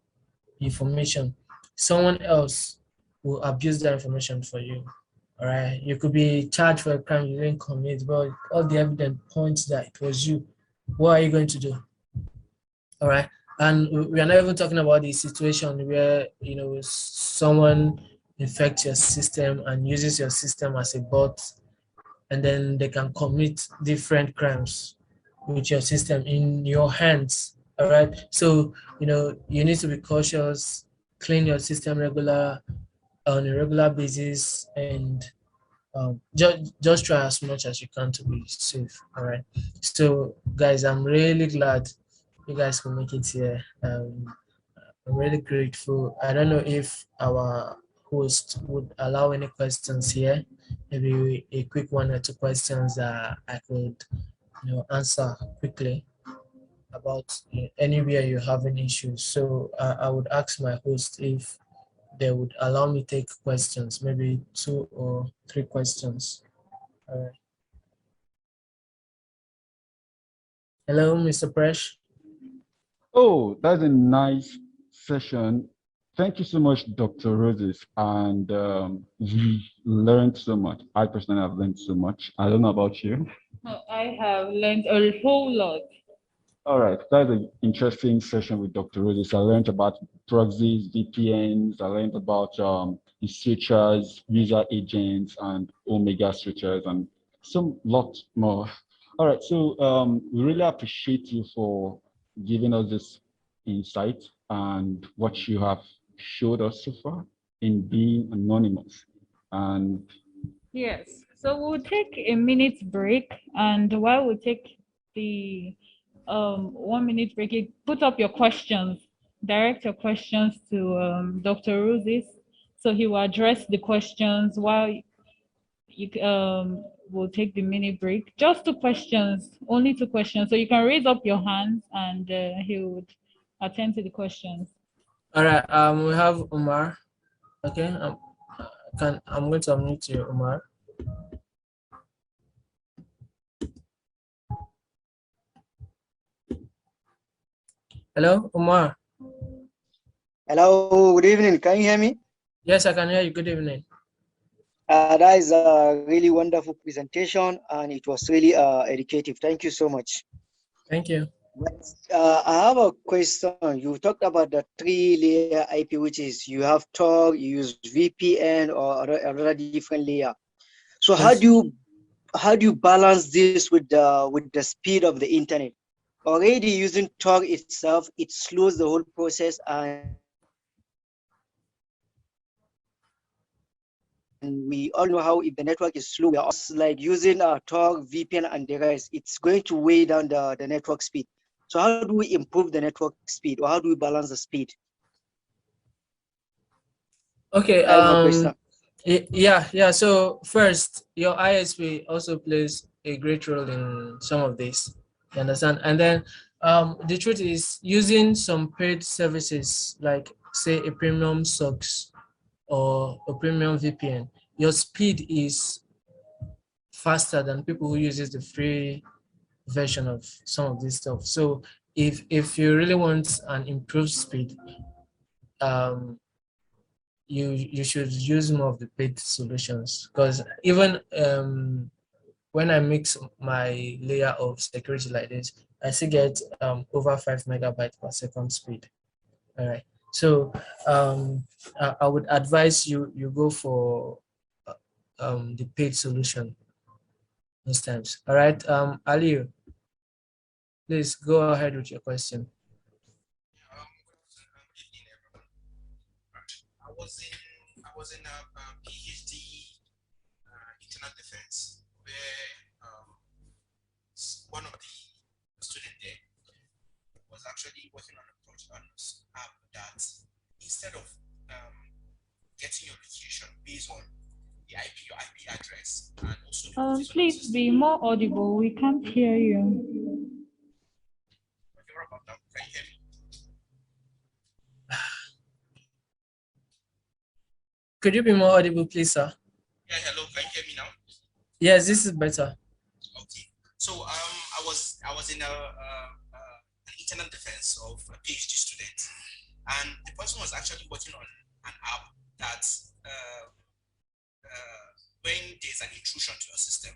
information, someone else will abuse that information for you. All right, you could be charged for a crime you didn't commit, but all the evidence points that it was you. What are you going to do? All right, and we are not even talking about the situation where someone infects your system and uses your system as a bot, and then they can commit different crimes with your system in your hands. All right, so you need to be cautious, clean your system on a regular basis, and just try as much as you can to be safe. All right, so guys, I'm really glad you guys can make it here. I'm really grateful. I don't know if our host would allow any questions here, maybe a quick 1 or 2 questions that I could answer quickly about anywhere you're having issues. So I would ask my host if they would allow me take questions, maybe 2 or 3 questions. All right. Hello, Mr. Presh. Oh, that's a nice session. Thank you so much, Dr. Roses. And we learned so much. I personally have learned so much. I don't know about you. I have learned a whole lot. All right, that's an interesting session with Dr. Roses. I learned about proxies, VPNs. I learned about the switchers, user agents, and Omega switchers, and some lot more. All right, so we really appreciate you for giving us this insight and what you have showed us so far in being anonymous. And Yes, so we'll take a minute break, and while we take the 1 minute break, you put up your questions, direct your questions to Dr. Roses, so he will address the questions while you will take the minute break. Just 2 questions, only 2 questions. So you can raise up your hands, and he would attend to the questions. All right. We have Omar. Okay. I'm going to unmute you, Omar. Hello, Omar. Hello, good evening. Can you hear me? Yes, I can hear you. Good evening. That is a really wonderful presentation, and it was really educative. Thank you so much. Thank you. But, I have a question. You talked about the 3-layer IP, which is you have Tor, you use VPN or another different layer. So Yes. how do you balance this with the speed of the internet? Already using Tor itself, it slows the whole process, and we all know how if the network is slow, we are also like using Tor, VPN, and the rest. It's going to weigh down the network speed. So how do we improve the network speed, or how do we balance the speed? Okay. That is my question. Yeah. So first, your ISP also plays a great role in some of this. You understand? And then the truth is, using some paid services like say a premium socks or a premium VPN, your speed is faster than people who uses the free version of some of this stuff. So if you really want an improved speed, you should use more of the paid solutions, because even when I mix my layer of security like this, I still get over 5 megabytes per second speed. All right. So I would advise you go for the paid solution most times. All right. Ali, please go ahead with your question. Evening, everyone. I was in a PhD internal defense where one of the students there was actually working on a project on this app that instead of getting your location based on the IP, your IP address, and also the position of the Please system. be more audible. We can't hear you. Okay, what about now? Can you hear me? Could you be more audible, please, sir? Yeah, hello. Can you hear me now? Yes, this is better. Okay. So I was in an internal defense of a PhD student, and the person was actually working on an app that when there's an intrusion to your system,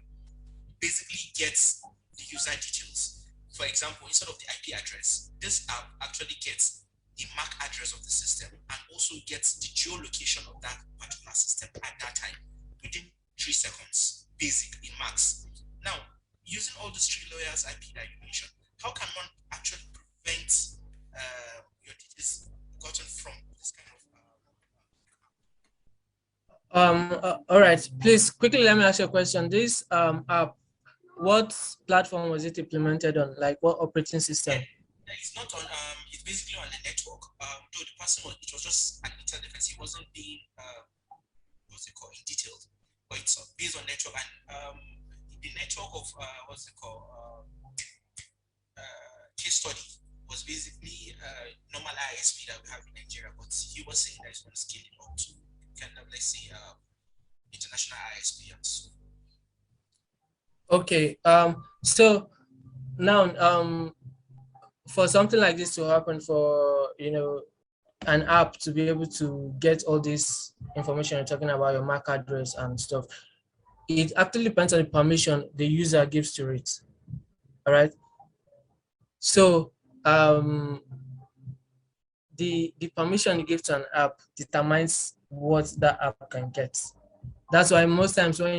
basically gets the user details. For example, instead of the IP address, this app actually gets the MAC address of the system and also gets the geolocation of that particular system at that time within 3 seconds, basic in max. Now, using all these 3 layers IP that you mentioned, how can one actually prevent your details gotten from this kind of All right, please quickly let me ask you a question. This app, what platform was it implemented on? Like what operating system? It's not on it's basically on the network. Though the person was, it was just an internal defense, it wasn't being what's it called, in detail, but it's based on network. And the network of what's it called, case study was basically normal ISP that we have in Nigeria, but he was saying that he's going to scale it up to kind of, let's say, international ISP and so. Okay. So now for something like this to happen, for an app to be able to get all this information you're talking about, your MAC address and stuff, it actually depends on the permission the user gives to it. All right. So the permission you give to an app determines what that app can get. That's why most times when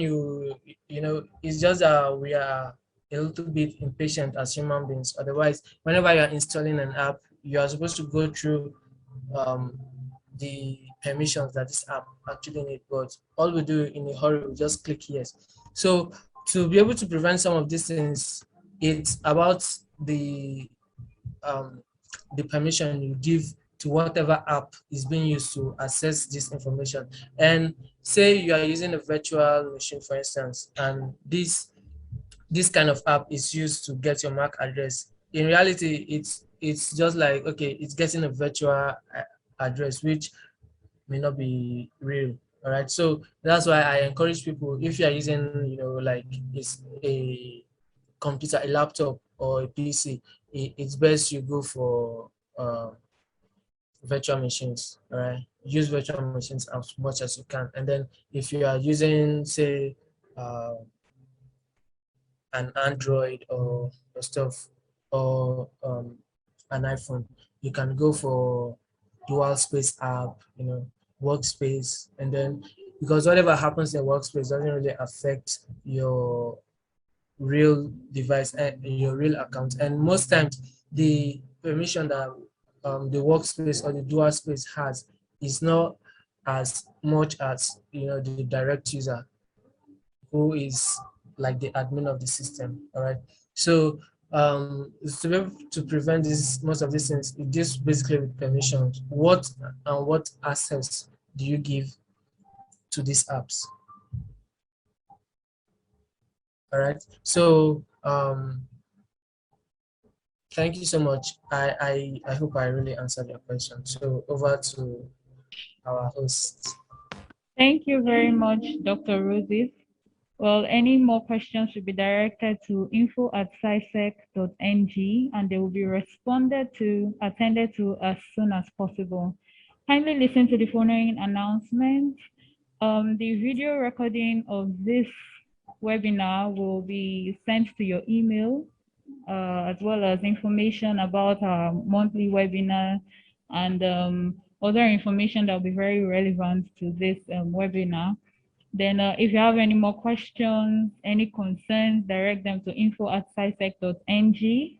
it's just that we are a little bit impatient as human beings. Otherwise, whenever you're installing an app, you are supposed to go through the permissions that this app actually needs. But all we do in a hurry, we just click yes. So to be able to prevent some of these things, it's about the permission you give to whatever app is being used to access this information. And say you are using a virtual machine, for instance, and this kind of app is used to get your MAC address. In reality, it's just like, okay, it's getting a virtual address, which may not be real. All right. So that's why I encourage people, if you are using, like it's a computer, a laptop, or a PC, it's best you go for virtual machines. All right, use virtual machines as much as you can. And then if you are using, say, an Android or stuff, or an iPhone, you can go for dual space app, workspace. And then, because whatever happens in workspace doesn't really affect your real device and your real account. And most times the permission that the workspace or the dual space has is not as much as the direct user, who is like the admin of the system. All right. So to be able to prevent this, most of these things, it deals basically with permissions. What access do you give to these apps? All right. So Thank you so much. I hope I really answered your question. So over to our host. Thank you very much, Dr. Rosie. Well, any more questions should be directed to info@CYSEC.ng and they will be attended to as soon as possible. Kindly listen to the following announcement. The video recording of this webinar will be sent to your email, as well as information about our monthly webinar and other information that will be very relevant to this webinar. Then if you have any more questions, any concerns, direct them to info@CYSEC.ng.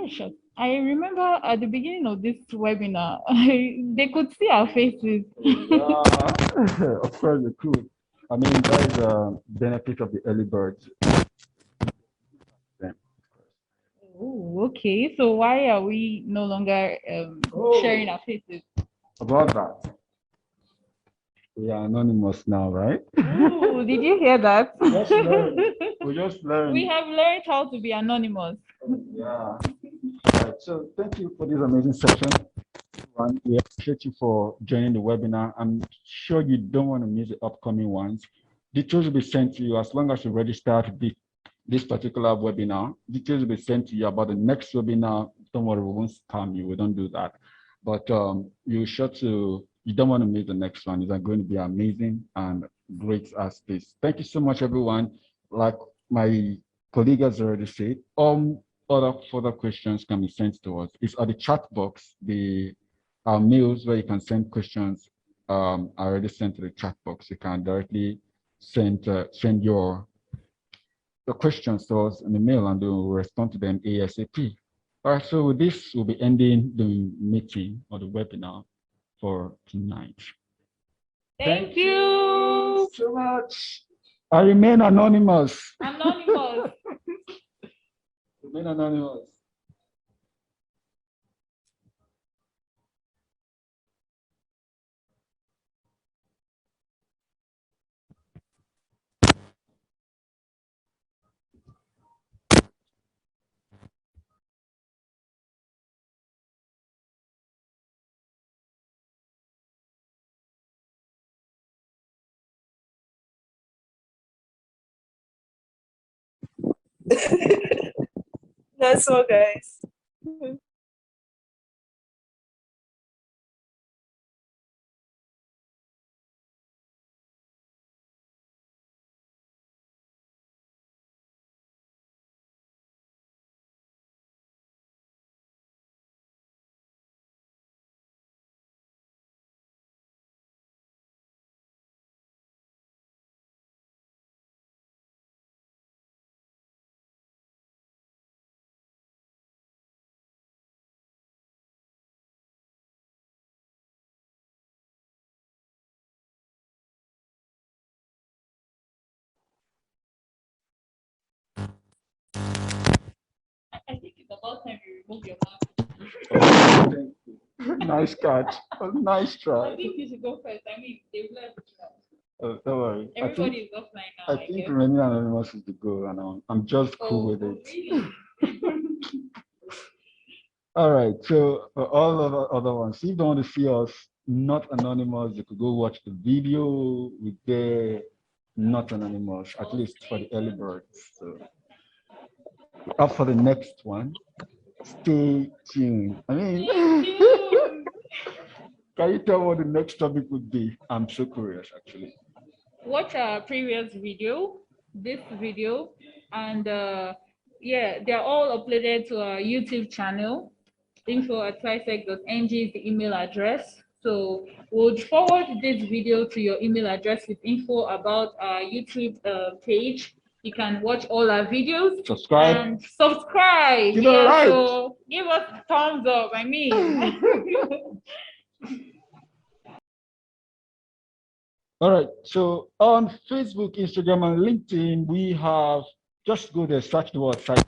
Sure. I remember at the beginning of this webinar, they could see our faces. Of course they could. I mean, that is a benefit of the early birds. Oh, okay. So why are we no longer sharing our faces? About that, we are anonymous now, right? Oh, did you hear that? We just learned. We have learned how to be anonymous. Yeah. Right. So thank you for this amazing session. We appreciate you for joining the webinar. I'm sure you don't want to miss the upcoming ones. Details will be sent to you as long as you register to this particular webinar. Details will be sent to you about the next webinar. Don't worry, we won't spam you. We don't do that. But you don't want to miss the next one. It's going to be amazing and great as this. Thank you so much, everyone. Like my colleague has already said, other further questions can be sent to us. It's at the chat box, our mails where you can send questions are already sent to the chat box. You can directly send your questions to us in the mail and we'll respond to them ASAP. All right, so with this, we'll be ending the meeting or the webinar for tonight. Thank you so much. I remain anonymous. Anonymous. Remain anonymous. That's all, guys. I think it's about time you remove your mask. Nice catch. Nice try. I think you should go first. I mean, they've left. Don't worry. Everybody is offline now. I think remaining anonymous is the goal, and I'm just cool with it. Really? All right. So for all of the other ones, if you don't want to see us not anonymous, you could go watch the video with the not anonymous, at least for the early birds. So up for the next one. Stay tuned. I mean, can you tell what the next topic would be? I'm so curious, actually. Watch our previous video, this video, and yeah, they're all uploaded to our YouTube channel. info@CYSEC.ng is the email address. So we'll forward this video to your email address with info about our YouTube page. You can watch all our videos. Subscribe. And subscribe. Give it a like. So give us a thumbs up. I mean. All right. So on Facebook, Instagram, and LinkedIn, we have just go there, search the word site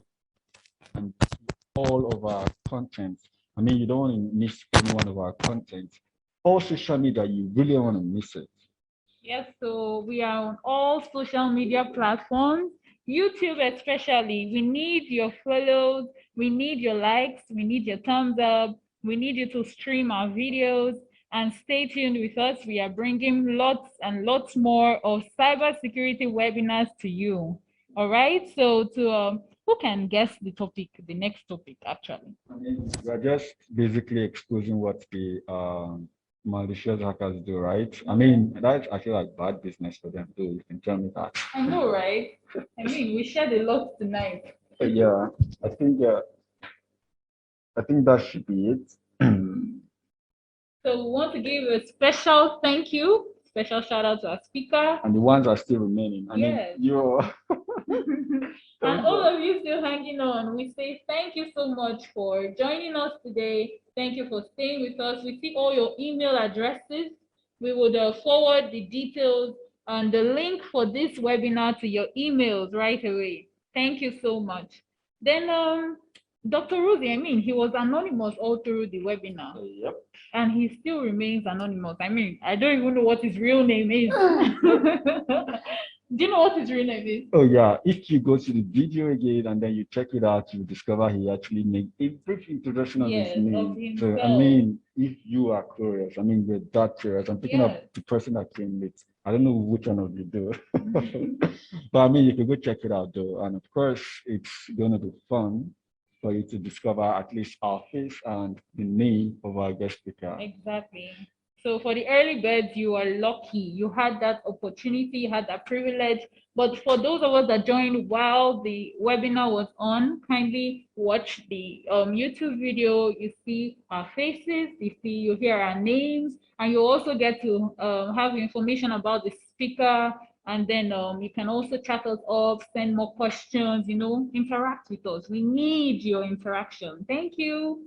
and all of our content. I mean, you don't want to miss any one of our content. All social media, you really don't want to miss it. Yes, so we are on all social media platforms, YouTube especially. We need your follows, We need your likes, we need your thumbs up, we need you to stream our videos, and stay tuned with us. We are bringing lots and lots more of cybersecurity webinars to you. All right, so who can guess the topic, the next topic actually? We're just basically exposing what the malicious hackers do, right? I mean, that's actually like bad business for them too. You can tell me that. I know, right? I mean, we shared a lot tonight. Yeah, I think that should be it. So we want to give a special thank you, special shout out to our speaker. And the ones are still remaining. I mean, Yes. you're And all of you still hanging on. We say thank you so much for joining us today. Thank you for staying with us. We see all your email addresses. We would forward the details and the link for this webinar to your emails right away. Thank you so much. Then Dr. Ruzi, I mean, he was anonymous all through the webinar. Yep. And he still remains anonymous. I mean, I don't even know what his real name is. Do you know what his real name is? Oh yeah, if you go to the video again and then you check it out, you discover he actually made a brief introduction of his name. So I mean, if you are curious, I mean, you're that curious. I'm picking up the person that came late. I don't know which one of you do. But I mean, you can go check it out though. And of course, it's going to be fun for you to discover at least our face and the name of our guest speaker. Exactly. So for the early birds, you are lucky. You had that opportunity, you had that privilege. But for those of us that joined while the webinar was on, kindly watch the YouTube video. You see our faces, you hear our names, and you also get to have information about the speaker. And then you can also chat us up, send more questions, you know, interact with us. We need your interaction. Thank you.